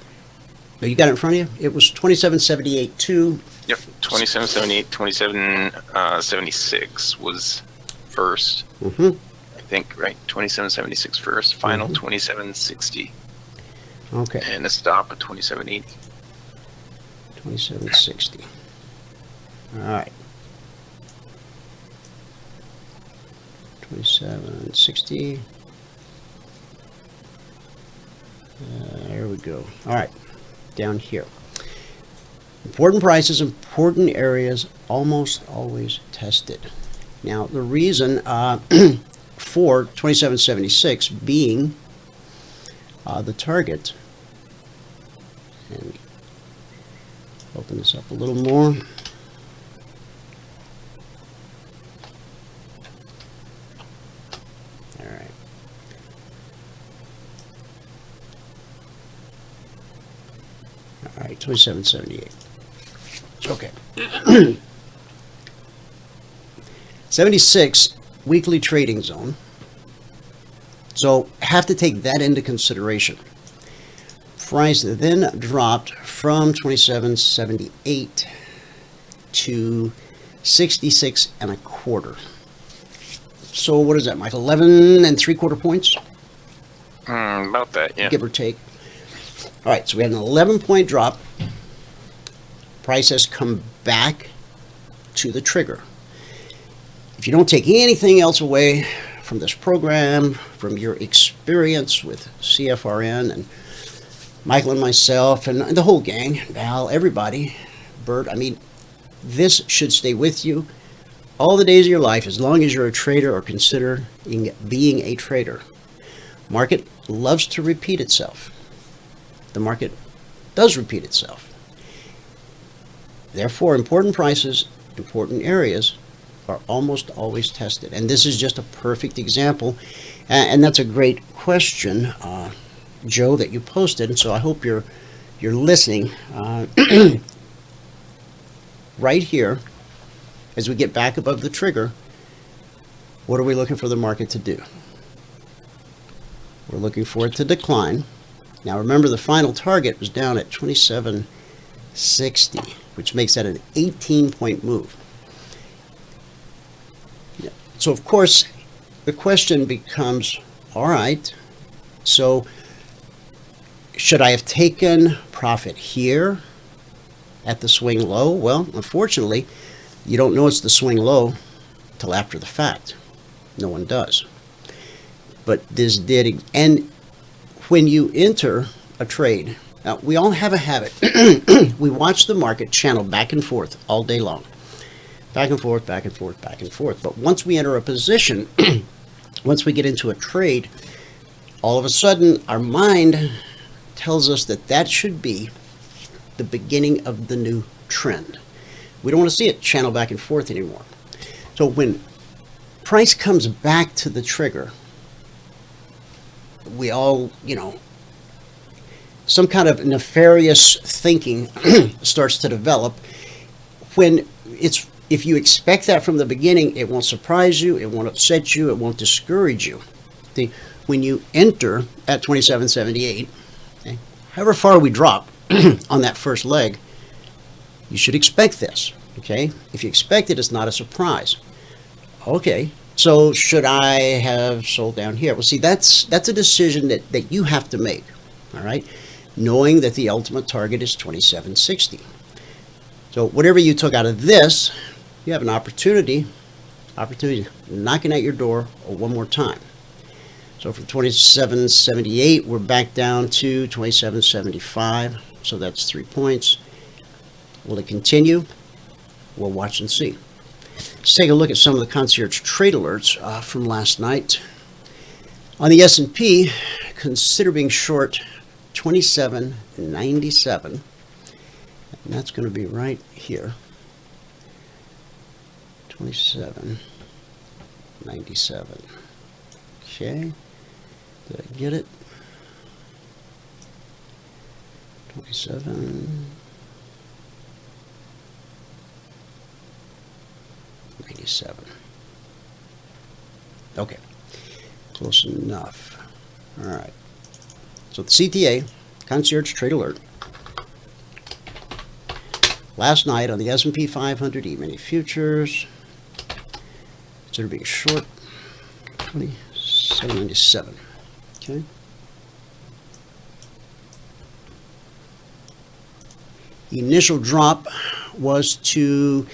Oh, you got it in front of you? It was 2778.2. Yep, 2778, 2776 was first. Mm-hmm. I think, right? 2776 first, final 2760. Okay. And a stop at 2780. 2760. All right. 2760. There we go. All right. Down here. Important prices, important areas, almost always tested. Now, the reason for 2776 being the target, and open this up a little more. All right. All right, 2778. Okay. 76 weekly trading zone. So have to take that into consideration. Price then dropped from 2778 to 66 and a quarter. So what is that, Mike? 11 3/4 points? About that, yeah. Give or take. All right, so we had an 11-point drop. Price has come back to the trigger. If you don't take anything else away from this program, from your experience with CFRN and Michael and myself and the whole gang, Val, everybody, Bert, I mean, this should stay with you all the days of your life as long as you're a trader or considering being a trader. Market loves to repeat itself. The market does repeat itself. Therefore, important prices, important areas are almost always tested. And this is just a perfect example. And that's a great question, Joe, that you posted. And so I hope you're listening right here as we get back above the trigger. What are we looking for the market to do? We're looking for it to decline. Now remember, the final target was down at 2760, which makes that an 18-point move. So of course, the question becomes, all right, so should I have taken profit here at the swing low? Well, unfortunately, you don't know it's the swing low till after the fact. No one does. But this did, and when you enter a trade, now we all have a habit. We watch the market channel back and forth all day long. Back and forth, back and forth, back and forth. But once we enter a position, once we get into a trade, all of a sudden our mind tells us that that should be the beginning of the new trend. We don't want to see it channel back and forth anymore. So when price comes back to the trigger, we all, some kind of nefarious thinking starts to develop. If you expect that from the beginning, it won't surprise you, it won't upset you, it won't discourage you. See, when you enter at 27.78, okay, however far we drop on that first leg, you should expect this. Okay, if you expect it, it's not a surprise. Okay, so should I have sold down here? Well, see, that's a decision that you have to make. All right, knowing that the ultimate target is 27.60. So whatever you took out of this, you have an opportunity knocking at your door one more time. So from 27.78, we're back down to 27.75. So that's 3 points. Will it continue? We'll watch and see. Let's take a look at some of the Concierge Trade Alerts from last night. On the S&P, consider being short 27.97. And that's going to be right here. 27.97. Okay. Did I get it? 27.97. Okay. Close enough. All right. So the CTA, Concierge Trade Alert. Last night on the S&P 500 Emini Futures, consider being short 27.97. Okay. The initial drop was to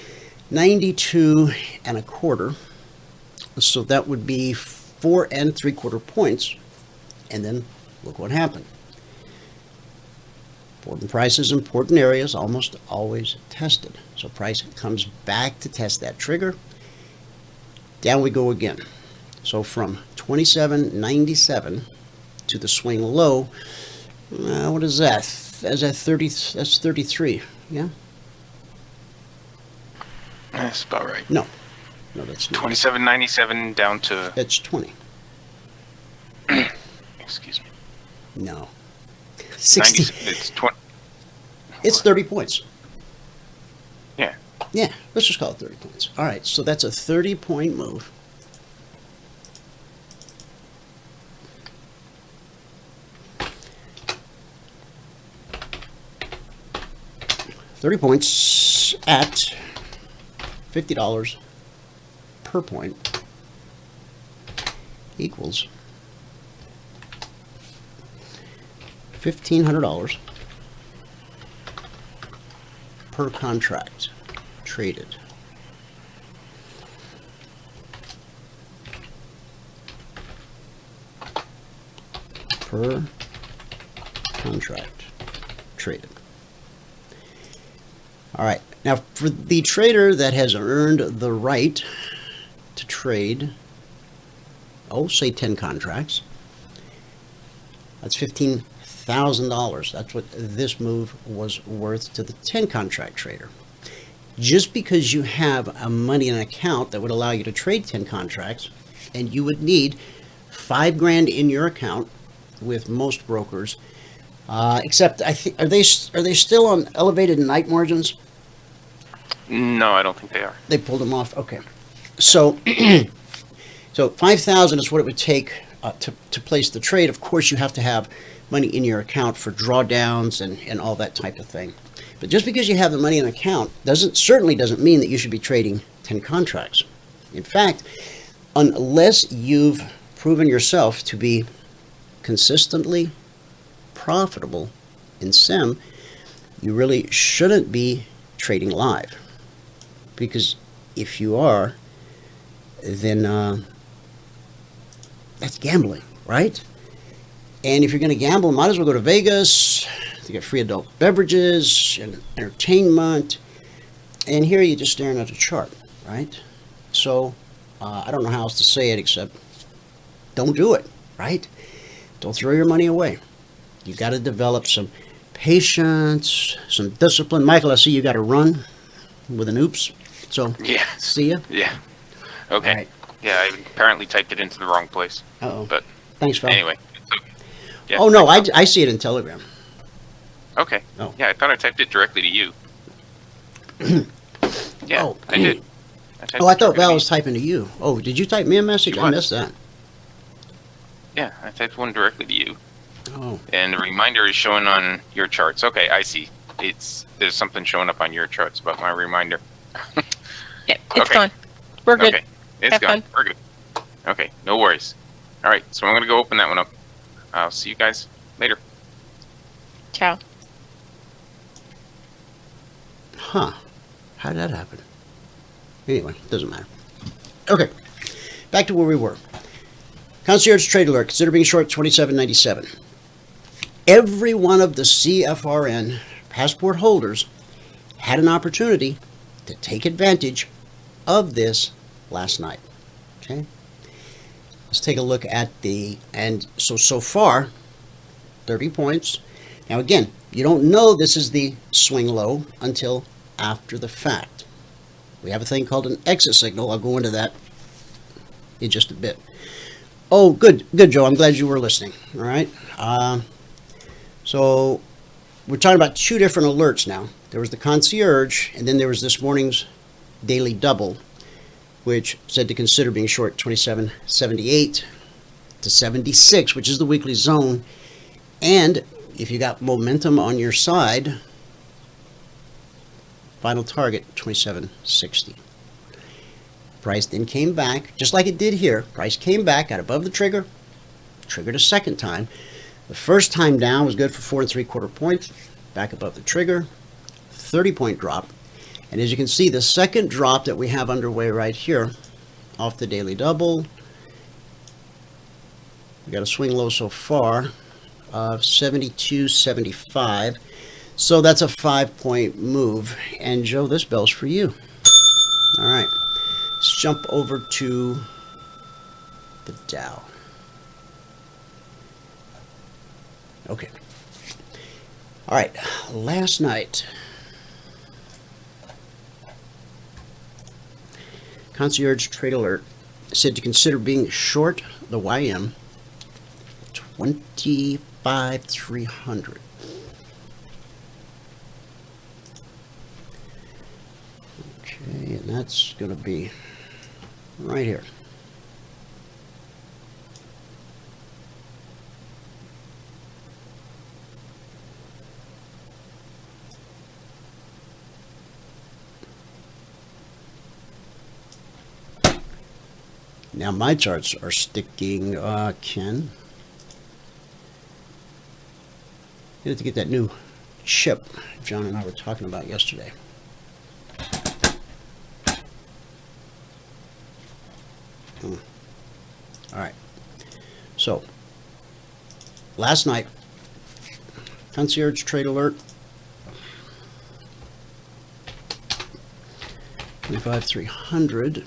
92.25. So that would be 4 3/4 points. And then look what happened. Important prices, important areas, almost always tested. So price comes back to test that trigger. Down we go again. So from 27.97 to the swing low, what is that? Is that 30? That's 33. Yeah. That's about right. No, that's not. 27.97 down to. That's 20. Excuse me. No. 60. 90, it's 20. It's 30 points. Yeah. Yeah, let's just call it 30 points. All right, so that's a 30-point move. $30 at $50 per point equals $1,500 per contract traded. Per contract traded. All right. Now, for the trader that has earned the right to trade, say 10 contracts, that's $15,000. That's what this move was worth to the 10 contract trader. Just because you have money in an account that would allow you to trade 10 contracts, and you would need $5,000 in your account with most brokers, except are they still on elevated night margins? No, I don't think they are. They pulled them off. Okay, so so 5,000 is what it would take to place the trade. Of course, you have to have money in your account for drawdowns and all that type of thing. But just because you have the money in an account certainly doesn't mean that you should be trading 10 contracts. In fact, unless you've proven yourself to be consistently profitable in SEM, you really shouldn't be trading live. Because if you are, then that's gambling, right? And if you're going to gamble, might as well go to Vegas to get free adult beverages and entertainment. And here you're just staring at a chart, right? So I don't know how else to say it except don't do it, right? Don't throw your money away. You got to develop some patience, some discipline. Michael, I see you got to run with an oops. So, Yeah. see ya. Yeah. Okay. All right. Yeah, I apparently typed it into the wrong place. Uh-oh. But Thanks, Phil. anyway. Yeah, oh, no, I see it in Telegram. Okay. Oh. Yeah, I thought I typed it directly to you. Yeah, Oh. I did. Oh, I thought Val was typing to you. Oh, did you type me a message? She I was. missed that. Yeah, I typed one directly to you. Oh. And the reminder is showing on your charts. Okay, I see. There's something showing up on your charts about my reminder. Yeah, it's Okay. gone. We're good. Okay, it's Have gone. fun. We're good. Okay, no worries. All right, so I'm going to go open that one up. I'll see you guys later. Ciao. Huh. How did that happen? Anyway, doesn't matter. Okay, back to where we were. Concierge Trade Alert, consider being short $27.97. Every one of the CFRN passport holders had an opportunity to take advantage of this last night. Okay, let's take a look at and so far, 30 points. Now again, you don't know this is the swing low until after the fact. We have a thing called an exit signal. I'll go into that in just a bit. Oh, good, Joe. I'm glad you were listening. All right. So we're talking about two different alerts now. There was the concierge, and then there was this morning's daily double, which said to consider being short 27.78 to 76, which is the weekly zone. And if you got momentum on your side, final target 27.60. Price then came back, just like it did here. Price came back, got above the trigger, triggered a second time. The first time down was good for 4 3/4 points, back above the trigger, 30-point drop. And as you can see, the second drop that we have underway right here, off the daily double, we got a swing low so far of 72.75. So that's a 5-point move. And Joe, this bell's for you. All right. Let's jump over to the Dow. Okay. All right. Last night, Concierge Trade Alert said to consider being short the YM 25,300. Okay, and that's going to be right here. Now my charts are sticking, Ken. You have to get that new chip John and I were talking about yesterday. All right. So, last night, Concierge Trade Alert, 25,300.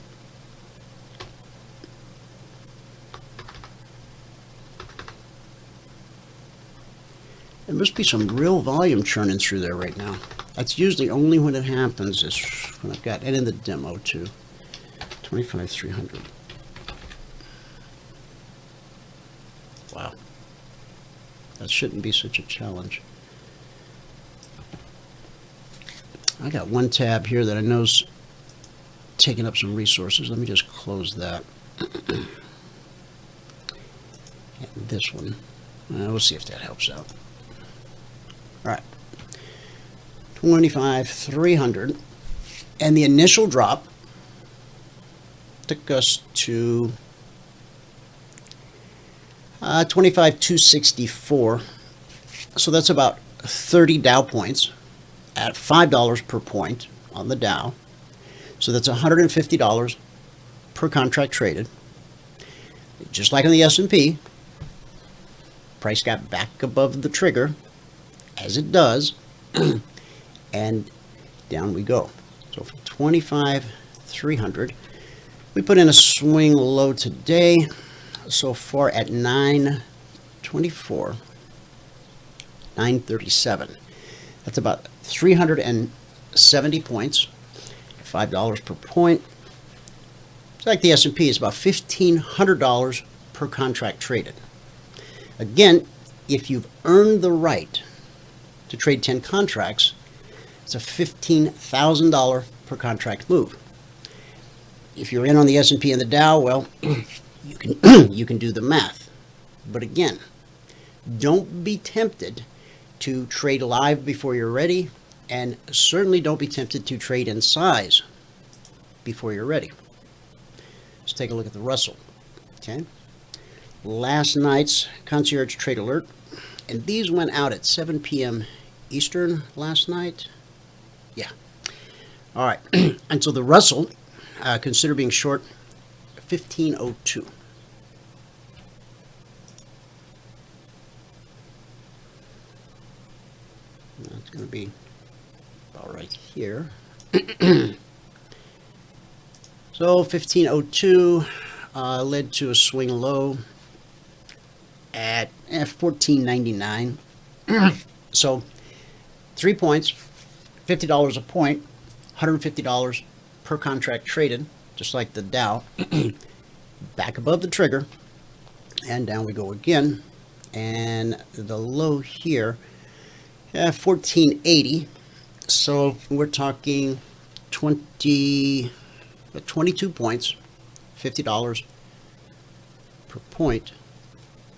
There must be some real volume churning through there right now. That's usually only when it happens is when I've got it in the demo too. 25,300. Wow. That shouldn't be such a challenge. I got one tab here that I know's taking up some resources. Let me just close that. And this one. We'll see if that helps out. All right. 25,300. And the initial drop took us to 25,264. So that's about 30 Dow points at $5 per point on the Dow. So that's $150 per contract traded. Just like on the S&P, price got back above the trigger, as it does, and down we go. So from 25,300, we put in a swing low today, so far at 9 24,937. That's about 370 points, $5 per point. It's like the S&P is about $1,500 per contract traded. Again, if you've earned the right to trade 10 contracts, it's a $15,000 per contract move. If you're in on the S&P and the Dow, well, you can you can do the math. But again, don't be tempted to trade live before you're ready, and certainly don't be tempted to trade in size before you're ready. Let's take a look at the Russell. Okay. Last night's Concierge Trade Alert, and these went out at 7 p.m. Eastern last night. Yeah. All right. And so the Russell, consider being short 1502. That's going to be about right here. So 1502 led to a swing low at 14.99. So 3 points, $50 a point, $150 per contract traded, just like the Dow. Back above the trigger, and down we go again. And the low here, 1480. So we're talking 22 points, $50 per point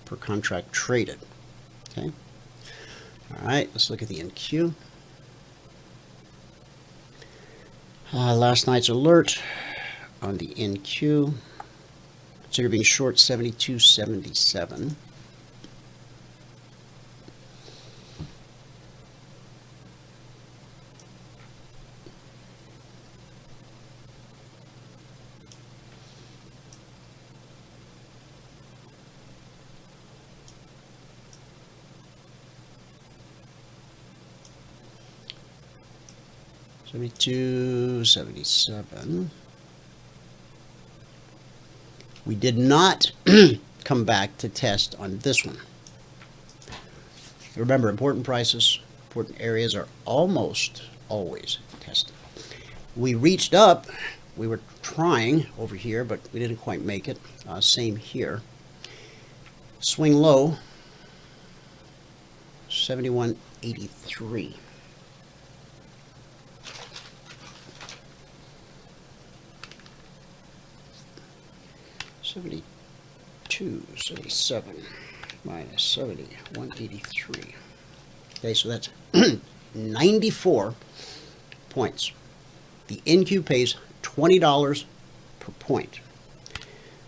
per contract traded. Okay. All right, let's look at the NQ. Last night's alert on the NQ. Consider being short 72.77. $72.77. We did not come back to test on this one. Remember, important prices, important areas are almost always tested. We reached up. We were trying over here, but we didn't quite make it. Same here. Swing low, 71.83. $72.77 minus 71.83. Okay, so that's 94 points. The NQ pays $20 per point.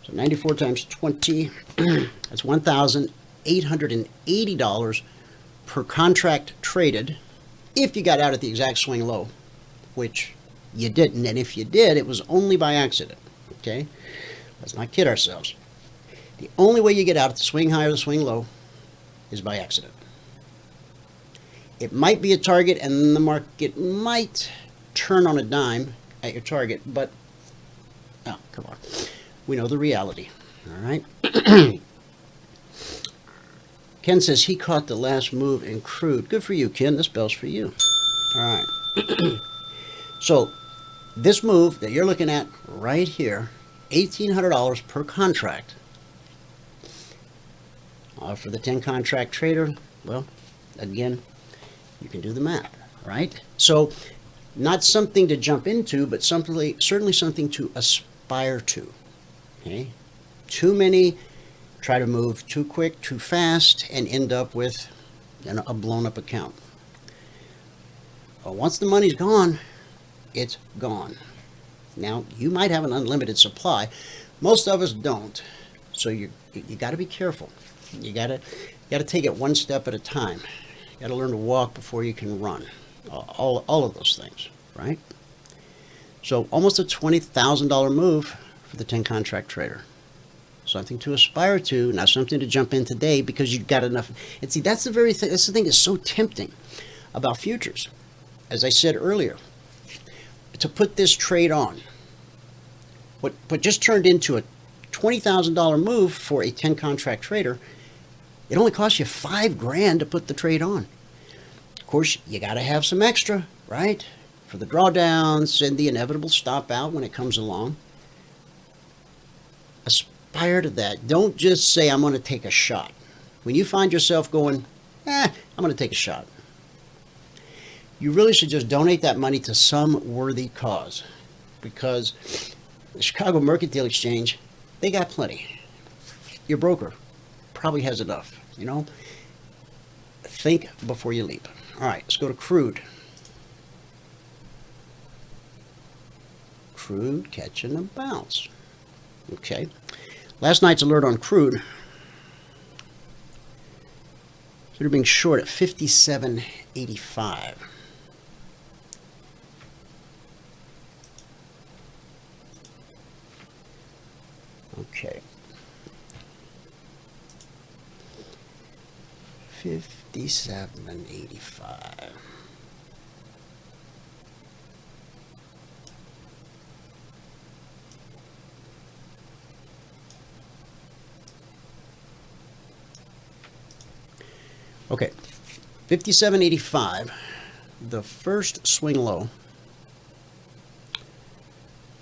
So 94 times 20, that's $1,880 per contract traded if you got out at the exact swing low, which you didn't. And if you did, it was only by accident. Okay? Let's not kid ourselves. The only way you get out at the swing high or the swing low is by accident. It might be a target, and the market might turn on a dime at your target, but, oh, come on. We know the reality, all right? Ken says he caught the last move in crude. Good for you, Ken. This bell's for you. All right. So, this move that you're looking at right here, $1,800 per contract. For the 10 contract trader, well, again, you can do the math, right? So, not something to jump into, but certainly something to aspire to. Okay? Too many try to move too quick, too fast, and end up with a blown up account. But once the money's gone, it's gone. Now, you might have an unlimited supply. Most of us don't. So you got to be careful. You got to take it one step at a time. You got to learn to walk before you can run. All of those things, right? So almost a $20,000 move for the 10 contract trader. Something to aspire to, not something to jump in today because you've got enough. And see, that's the very thing. That's the thing that's so tempting about futures. As I said earlier, to put this trade on, what just turned into a $20,000 move for a 10 contract trader It only costs you $5,000 to put the trade on. Of course, you got to have some extra, right? For the drawdowns and the inevitable stop out when it comes along. Aspire to that. Don't just say, I'm going to take a shot. When you find yourself going, I'm going to take a shot, you really should just donate that money to some worthy cause, because the Chicago Mercantile Exchange, they got plenty. Your broker probably has enough, you know. Think before you leap. All right, let's go to crude. Crude catching a bounce. Okay. Last night's alert on crude, they're being short at 57.85. Okay. 57.85. Okay, 57.85, the first swing low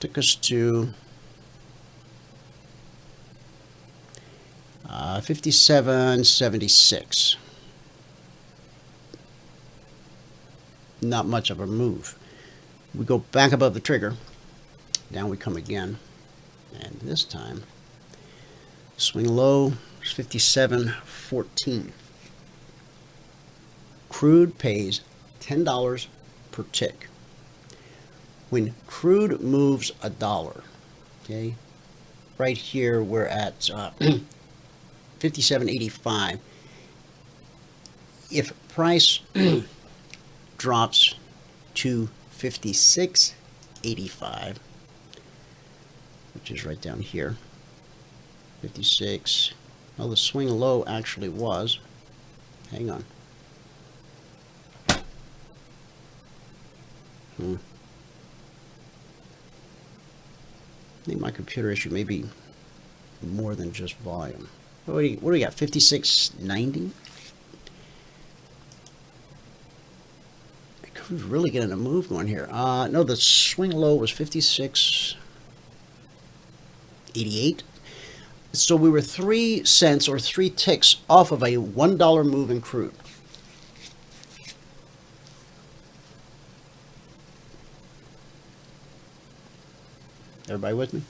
took us to 57.76. Not much of a move. We go back above the trigger, down we come again, and this time swing low is 57.14. Crude pays $10 per tick. When crude moves $1, okay, right here we're at 57.85. If price drops to 56.85, which is right down here, 56, well, the swing low actually was, hang on. I think my computer issue may be more than just volume. What do we got? 56.90? Could really get in a move going here. No, the swing low was 56.88. So we were 3 cents or 3 ticks off of a $1 move in crude. Everybody with me?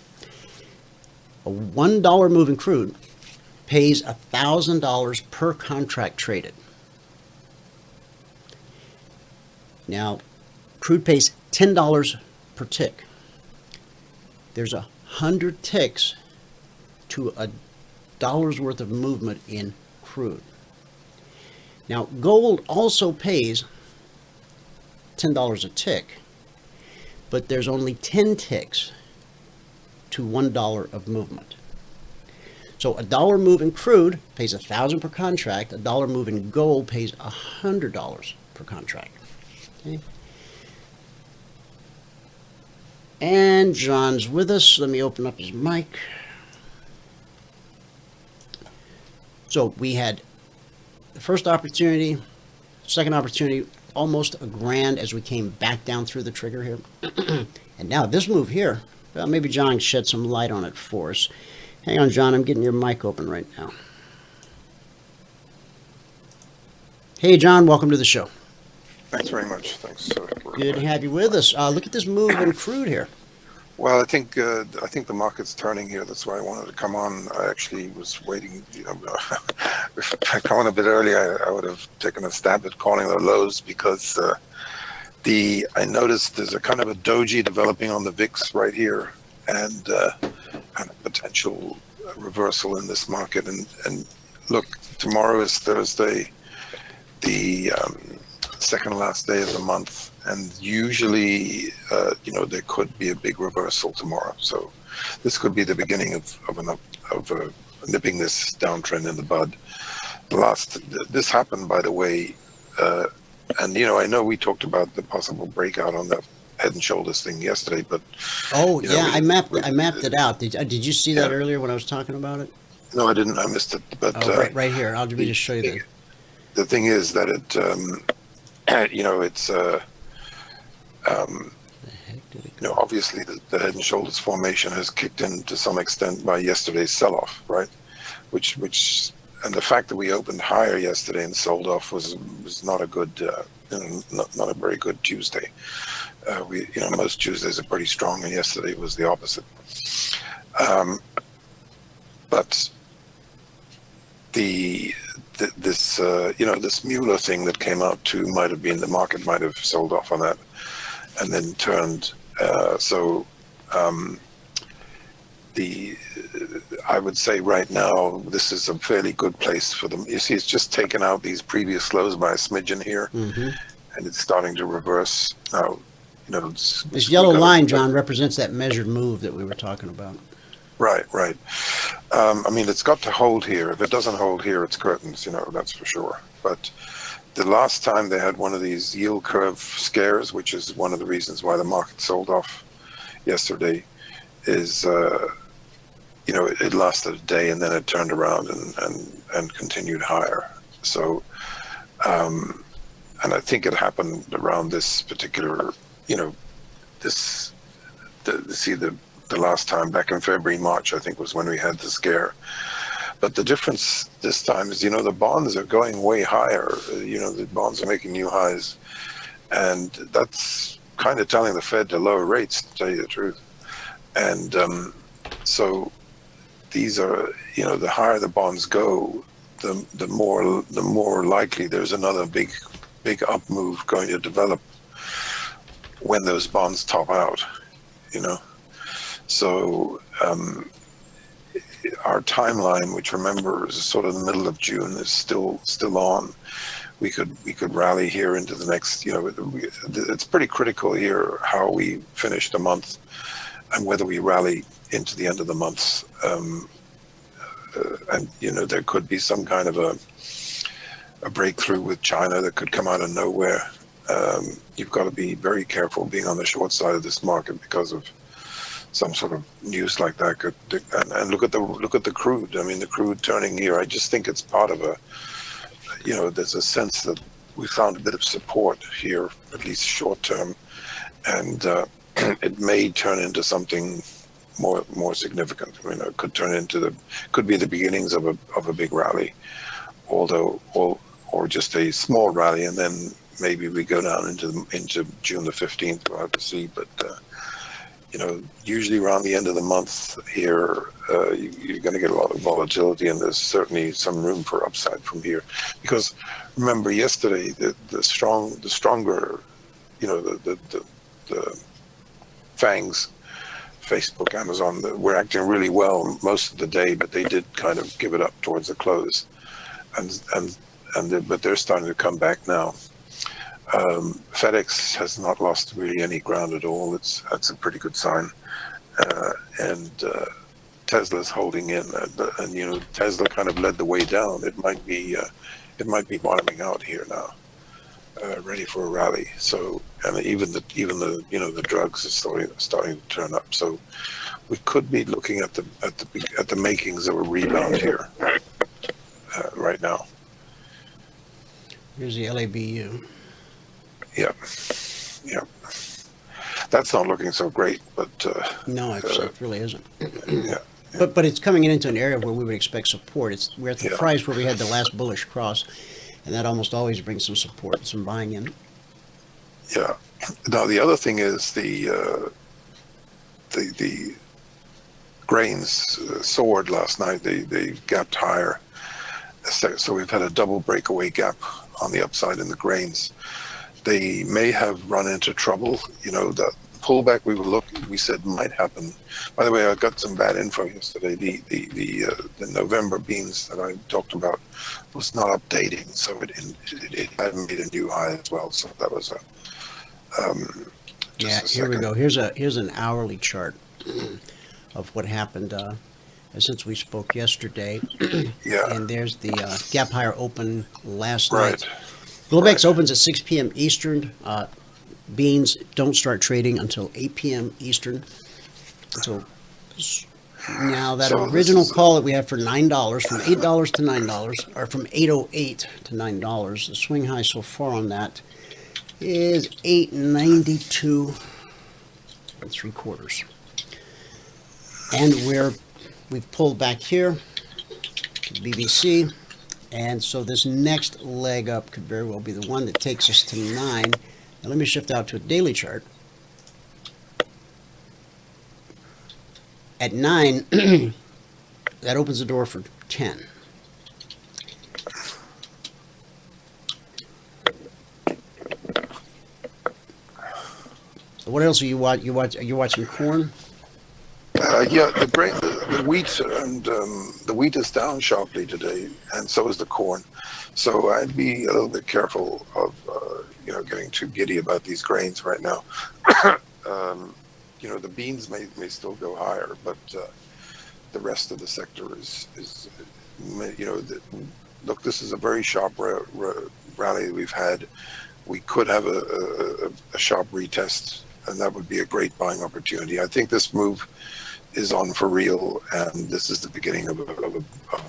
A $1 move in crude pays $1,000 per contract traded. Now, crude pays $10 per tick. There's 100 ticks to $1 worth of movement in crude. Now, gold also pays $10 a tick, but there's only 10 ticks to $1 of movement. So $1 move in crude pays $1,000 per contract. $1 move in gold pays $100 per contract. Okay. And John's with us. Let me open up his mic. So we had the first opportunity, second opportunity, almost $1,000 as we came back down through the trigger here. And now this move here, well, maybe John can shed some light on it for us. Hang on, John, I'm getting your mic open right now. Hey, John, welcome to the show. Thanks very much. Thanks. Good to have you with us. Look at this move in crude here. Well, I think the market's turning here. That's why I wanted to come on. I actually was waiting. If I come on a bit early, I would have taken a stab at calling the lows, because I noticed there's a kind of a doji developing on the VIX right here, and a potential reversal in this market. And look, tomorrow is Thursday, the second last day of the month, and usually there could be a big reversal tomorrow. So this could be the beginning of nipping this downtrend in the bud. This happened, by the way, and I know we talked about the possible breakout on the head and shoulders thing yesterday, but I mapped it out. Did you see that earlier when I was talking about it? No, I didn't. I missed it. But right here. Let me just show you this. the thing is that it, it's, obviously the head and shoulders formation has kicked in to some extent by yesterday's sell-off, right? And the fact that we opened higher yesterday and sold off was not a good, not a very good Tuesday. Most Tuesdays are pretty strong, and yesterday was the opposite. But this Mueller thing that came out too might have been, the market might have sold off on that and then turned. I would say right now this is a fairly good place for them. You see, it's just taken out these previous lows by a smidgen here, and it's starting to reverse now. This yellow line, John, represents that measured move that we were talking about. Right. It's got to hold here. If it doesn't hold here, it's curtains, that's for sure. But the last time they had one of these yield curve scares, which is one of the reasons why the market sold off yesterday, is, it lasted a day and then it turned around and continued higher. So, and I think it happened around this particular, the last time back in February, March, I think was when we had the scare. But the difference this time is, the bonds are going way higher. The bonds are making new highs. And that's kind of telling the Fed to lower rates, to tell you the truth. And so these are, the higher the bonds go, the more likely there's another big up move going to develop when those bonds top out, So our timeline, which remember is sort of the middle of June, is still on. We could rally here into the next. It's pretty critical here how we finish the month and whether we rally into the end of the month. And there could be some kind of a breakthrough with China that could come out of nowhere. You've got to be very careful being on the short side of this market because of some sort of news like that. And look at the crude. The crude turning here. I just think it's part of there's a sense that we found a bit of support here, at least short term, and it may turn into something more significant. It could could be the beginnings of a big rally, or just a small rally, and then maybe we go down into June the 15th. We'll have to see, but usually around the end of the month here, you're going to get a lot of volatility, and there's certainly some room for upside from here. Because remember, yesterday the stronger, the FANGs, Facebook, Amazon, were acting really well most of the day, but they did kind of give it up towards the close, but they're starting to come back now. FedEx has not lost really any ground at all. That's a pretty good sign, and Tesla's holding in, and Tesla kind of led the way down. It might be bottoming out here now, ready for a rally. So, and even the drugs are starting to turn up. So, we could be looking at the makings of a rebound here right now. Here's the LABU. Yeah. That's not looking so great, but no, it really isn't. Yeah. But it's coming into an area where we would expect support. We're at the price where we had the last bullish cross, and that almost always brings some support, some buying in. Yeah. Now the other thing is the grains soared last night. They gapped higher, so we've had a double breakaway gap on the upside in the grains. They may have run into trouble. The pullback we said might happen. By the way, I got some bad info yesterday. The November beans that I talked about was not updating, so it hadn't made a new high as well. So that was here we go. Here's an hourly chart of what happened since we spoke yesterday. Yeah. And there's the gap higher open last night. Globex opens at 6 p.m. Eastern. Beans don't start trading until 8 p.m. Eastern. So Now that So this original is- call that we have for $9, from $8 to $9, or from $8.08 to $9, the swing high so far on that is $8.92 3/4. And we've pulled back here to BBC, and so this next leg up could very well be the one that takes us to 9. Now let me shift out to a daily chart. At 9, that opens the door for 10. So what else are you watching? Are you watching corn? Yeah, the wheat and the wheat is down sharply today, and so is the corn. So I'd be a little bit careful of getting too giddy about these grains right now. The beans may still go higher, but the rest of the sector is look. This is a very sharp rally we've had. We could have a sharp retest, and that would be a great buying opportunity. I think this move is on for real, and this is the beginning of a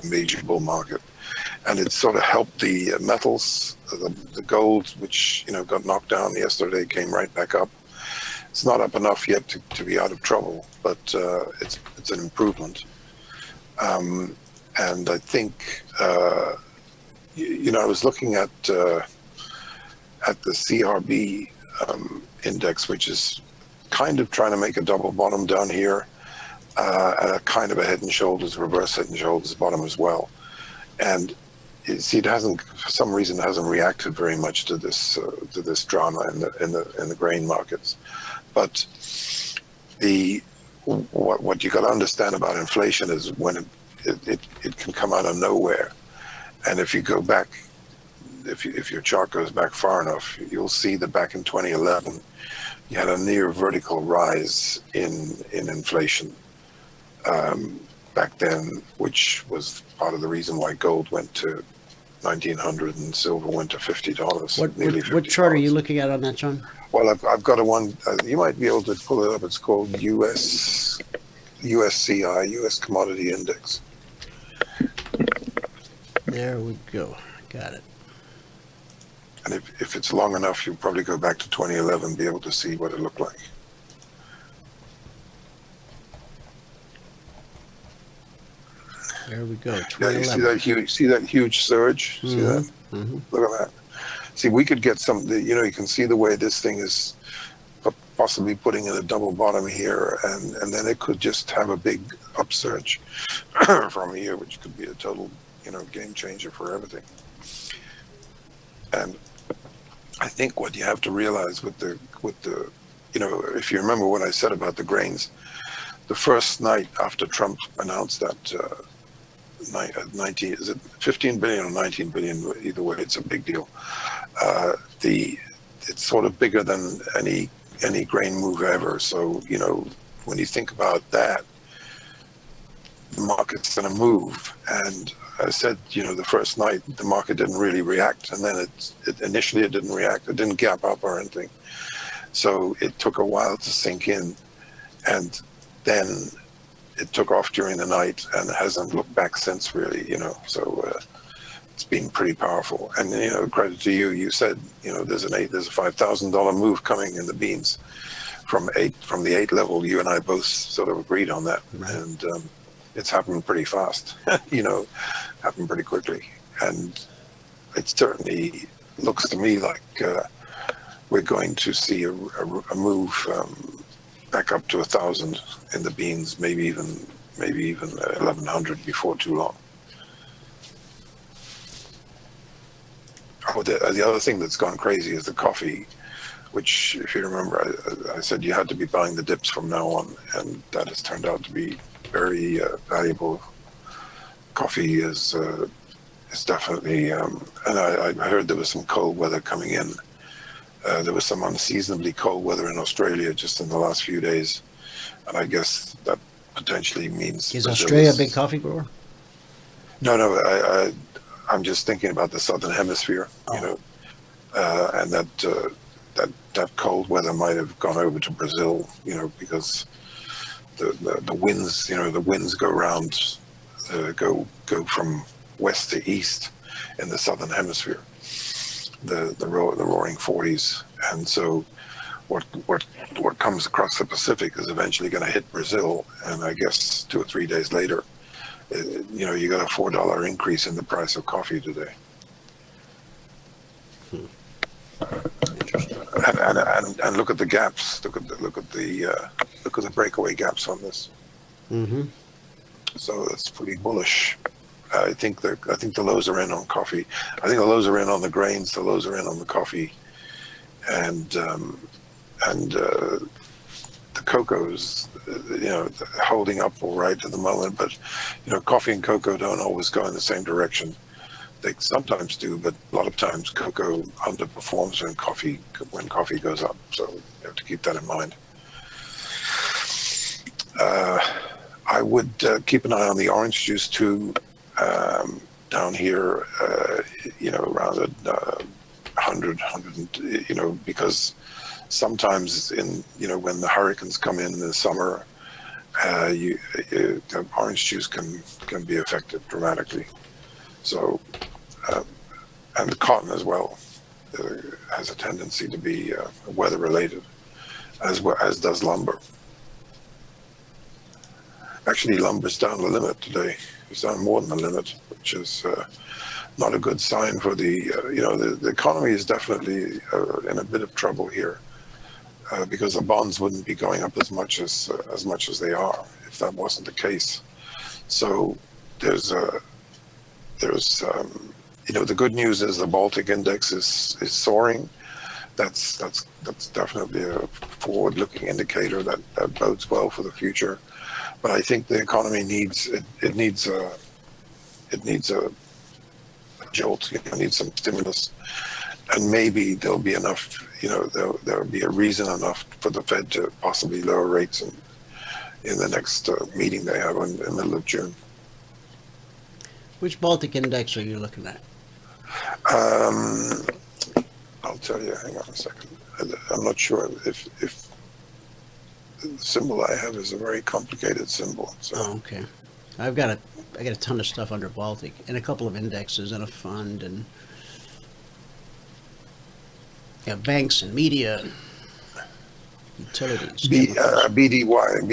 major bull market. And it's sort of helped the metals, the gold, which got knocked down yesterday, came right back up. It's not up enough yet to be out of trouble, but it's an improvement. And I think I was looking at the CRB index, which is kind of trying to make a double bottom down here, and a kind of a head and shoulders, reverse head and shoulders bottom as well. And it hasn't, for some reason, hasn't reacted very much to this drama in the grain markets. But what you got to understand about inflation is when it can come out of nowhere, and if you go back, if your chart goes back far enough, you'll see that back in 2011, you had a near vertical rise in inflation back then, which was part of the reason why gold went to $1,900 and silver went to $50. What chart are you looking at on that, John? Well, I've got a one. You might be able to pull it up. It's called USCI, U.S. Commodity Index. There we go. Got it. And if it's long enough, you'll probably go back to 2011 and be able to see what it looked like. There we go. Yeah, you see that huge surge? See that? Mm-hmm. Look at that. See, we could get some, you can see the way this thing is possibly putting in a double bottom here, and then it could just have a big upsurge from here, which could be a total, game changer for everything. And I think what you have to realize with the, if you remember what I said about the grains, the first night after Trump announced that 15 billion or 19 billion, either way, it's a big deal. It's sort of bigger than any grain move ever. So, when you think about that, the market's going to move. And I said, the first night, the market didn't really react. And then initially it didn't react. It didn't gap up or anything. So it took a while to sink in. And then it took off during the night and hasn't looked back since, really, So it's been pretty powerful. And, credit to you, you said, there's a $5,000 move coming in the beans from the 8 level. You and I both sort of agreed on that. Right. And it's happened pretty fast, happened pretty quickly. And it certainly looks to me like we're going to see a move back up to 1,000 in the beans, maybe even 1,100 before too long. Oh, the other thing that's gone crazy is the coffee, which, if you remember, I said you had to be buying the dips from now on, and that has turned out to be very valuable. Coffee is definitely, and I heard there was some cold weather coming in. There was some unseasonably cold weather in Australia just in the last few days, and I guess that potentially means... Is Australia a big coffee grower? No, I'm just thinking about the southern hemisphere, and that cold weather might have gone over to Brazil, because the winds, the winds go around, go from west to east in the southern hemisphere, the roaring 40s, and so what comes across the Pacific is eventually going to hit Brazil, and I guess 2 or 3 days later, you got a $4 increase in the price of coffee today. And look at the gaps. Look at the breakaway gaps on this. Mm-hmm. So that's pretty bullish. I think the lows are in on coffee. I think the lows are in on the grains. The lows are in on the coffee, and the cocoa's holding up all right at the moment. But coffee and cocoa don't always go in the same direction. They sometimes do, but a lot of times cocoa underperforms when coffee goes up. So you have to keep that in mind. I would keep an eye on the orange juice too. Down here, around 100, because sometimes when the hurricanes come in the summer, the orange juice can be affected dramatically. So, and the cotton as well has a tendency to be weather related, as does lumber. Actually, lumber's down the limit today. It's down more than the limit, which is not a good sign for the economy is definitely in a bit of trouble here, because the bonds wouldn't be going up as much as they are if that wasn't the case. So there's the good news is the Baltic index is soaring. That's definitely a forward-looking indicator that bodes well for the future. But I think the economy needs a jolt. It needs some stimulus, and maybe there'll be enough. There'll be a reason enough for the Fed to possibly lower rates in the next meeting they have in the middle of June. Which Baltic index are you looking at? I'll tell you. Hang on a second. I'm not sure if the symbol I have is a very complicated symbol. So. Oh, okay. I got a ton of stuff under Baltic and a couple of indexes and a fund and banks and media, utilities. BDIY.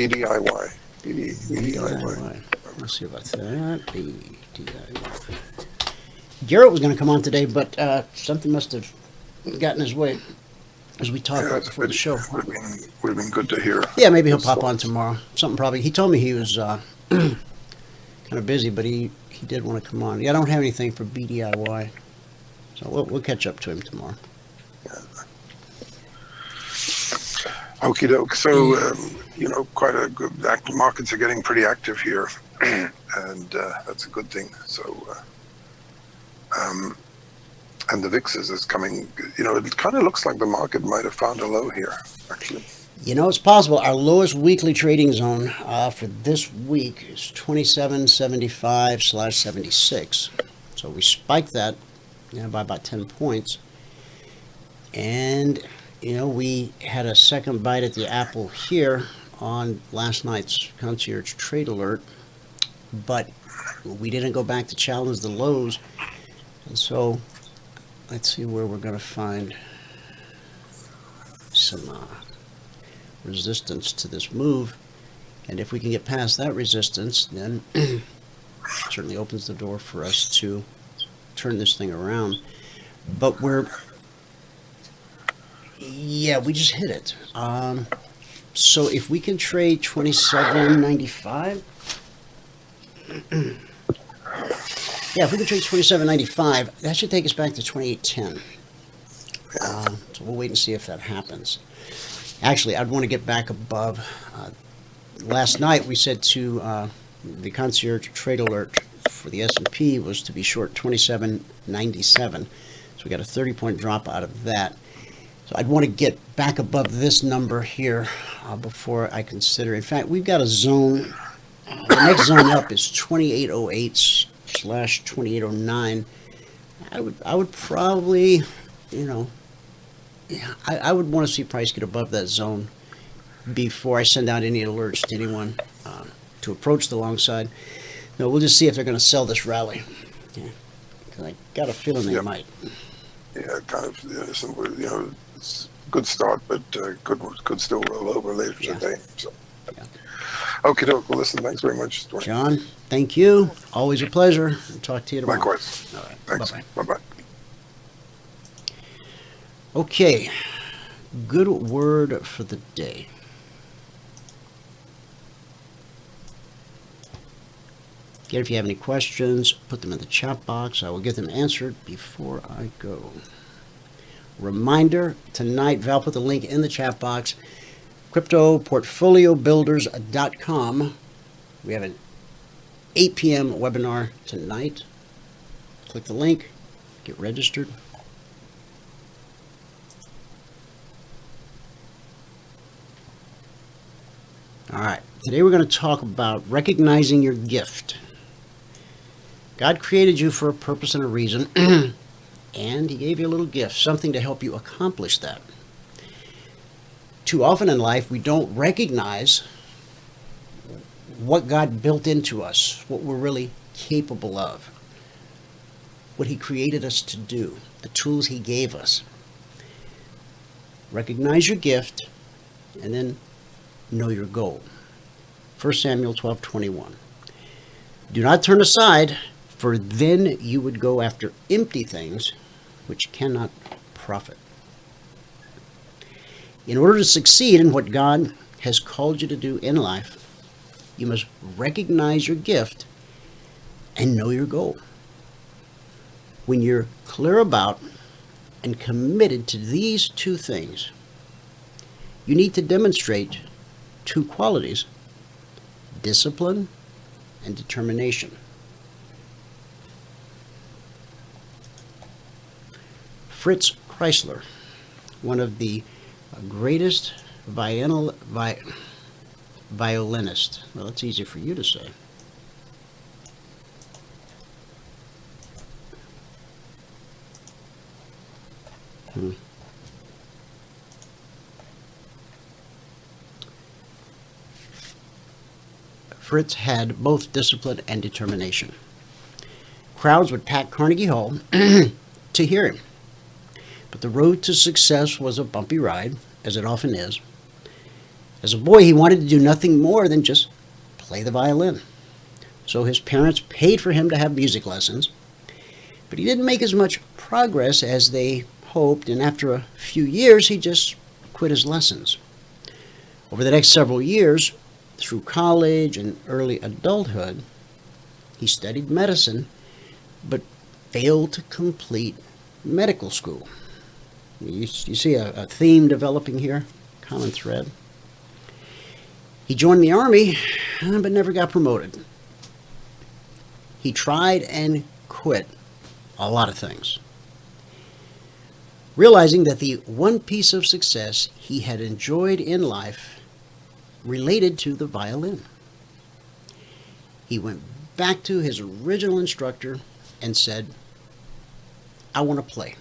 Let's see about that. BDIY. Garrett was going to come on today, but something must have gotten his way as we talked right before the show. Would have been good to hear. Yeah, maybe he'll pop on tomorrow. Something probably. He told me he was kind of busy, but he did want to come on. Yeah, I don't have anything for BDIY, so we'll catch up to him tomorrow. Okie doke. So, quite a good active markets are getting pretty active here, and that's a good thing. So, and the VIX is coming. It kind of looks like the market might have found a low here, actually. It's possible. Our lowest weekly trading zone for this week is 2775/76. So we spiked that by about 10 points. And, we had a second bite at the apple here on last night's Concierge Trade Alert. But we didn't go back to challenge the lows. And so let's see where we're going to find some resistance to this move, and if we can get past that resistance, then certainly opens the door for us to turn this thing around. But we just hit it. So if we can trade 27.95, if we can trade 27.95, that should take us back to 28.10. So we'll wait and see if that happens. Actually, I'd want to get back above. Last night we said to the Concierge Trade Alert for the S&P was to be short 27.97. So we got a 30-point drop out of that. So I'd want to get back above this number here before I consider. In fact, we've got a zone. The next zone up is 2808/2809. I would probably, I would want to see price get above that zone before I send out any alerts to anyone to approach the long side. No, we'll just see if they're going to sell this rally. Yeah. 'Cause I got a feeling they Yep. might. Yeah, kind of. It's a good start, but could still roll over later today. So. Yeah. Okay, well, listen, thanks very much, Dwayne. John, thank you. Always a pleasure. I'll talk to you tomorrow. Likewise. All right. Thanks. Bye-bye. Bye-bye. Okay. Good word for the day. Again, if you have any questions, put them in the chat box. I will get them answered before I go. Reminder, tonight, Val put the link in the chat box, cryptoportfoliobuilders.com. We have an 8 p.m. webinar tonight. Click the link, get registered. All right, today we're going to talk about recognizing your gift. God created you for a purpose and a reason, and He gave you a little gift, something to help you accomplish that. Too often in life, we don't recognize what God built into us, what we're really capable of, what He created us to do, the tools He gave us. Recognize your gift, and then know your goal. 1 Samuel 12:21. Do not turn aside, for then you would go after empty things which cannot profit. In order to succeed in what God has called you to do in life, you must recognize your gift and know your goal. When you're clear about and committed to these two things, you need to demonstrate two qualities: discipline and determination. Fritz Kreisler, one of the greatest violinists. Well, it's easy for you to say. Fritz had both discipline and determination. Crowds would pack Carnegie Hall to hear him. But the road to success was a bumpy ride, as it often is. As a boy, he wanted to do nothing more than just play the violin. So his parents paid for him to have music lessons. But he didn't make as much progress as they hoped, and after a few years, he just quit his lessons. Over the next several years, through college and early adulthood, he studied medicine, but failed to complete medical school. You see a theme developing here, common thread. He joined the Army, but never got promoted. He tried and quit a lot of things, realizing that the one piece of success he had enjoyed in life related to the violin. He went back to his original instructor and said, "I want to play."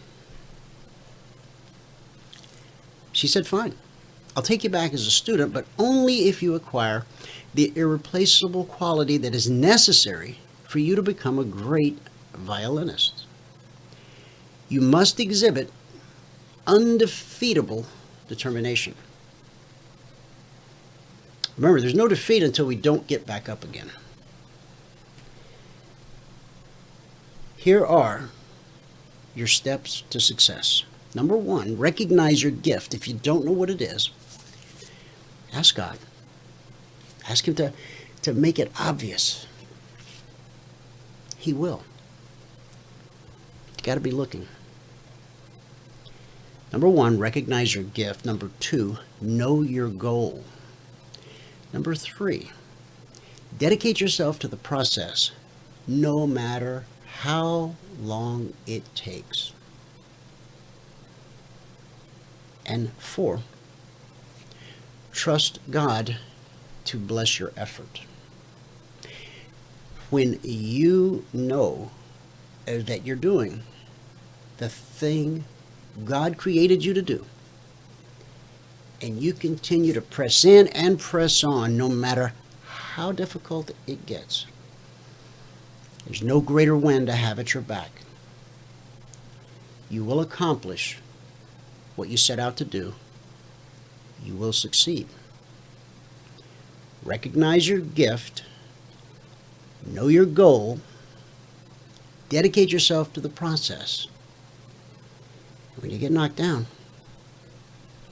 She said, "Fine, I'll take you back as a student, but only if you acquire the irreplaceable quality that is necessary for you to become a great violinist. You must exhibit undefeatable determination." Remember, there's no defeat until we don't get back up again. Here are your steps to success. Number one, recognize your gift. If you don't know what it is, ask God. Ask Him to make it obvious. He will. You got to be looking. Number one, recognize your gift. Number two, know your goal. Number three, dedicate yourself to the process, no matter how long it takes. And four, trust God to bless your effort. When you know that you're doing the thing God created you to do, and you continue to press in and press on no matter how difficult it gets. There's no greater wind to have at your back. You will accomplish what you set out to do. You will succeed. Recognize your gift, know your goal, dedicate yourself to the process. When you get knocked down,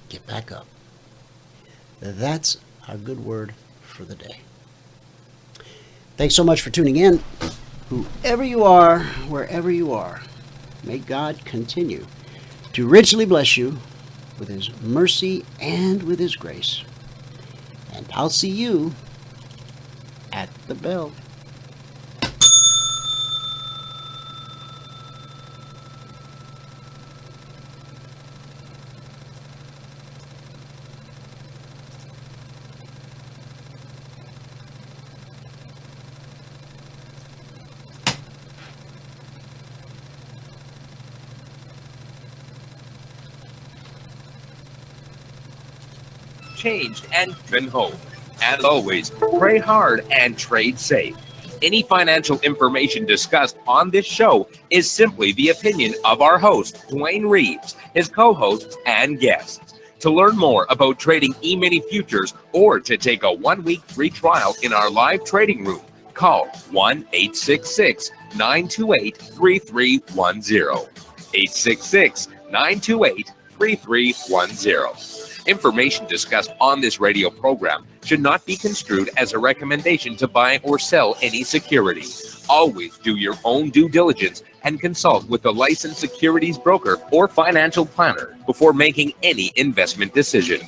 get back up. That's our good word for the day. Thanks so much for tuning in. Whoever you are, wherever you are, may God continue to richly bless you with His mercy and with His grace. And I'll see you at the bell. Changed and been home. As always, pray hard and trade safe. Any financial information discussed on this show is simply the opinion of our host, Dwayne Reeves, his co-hosts, and guests. To learn more about trading Emini Futures or to take a 1-week free trial in our live trading room, call 1-866-928-3310. 866-928-3310. Information discussed on this radio program should not be construed as a recommendation to buy or sell any security. Always do your own due diligence and consult with a licensed securities broker or financial planner before making any investment decision.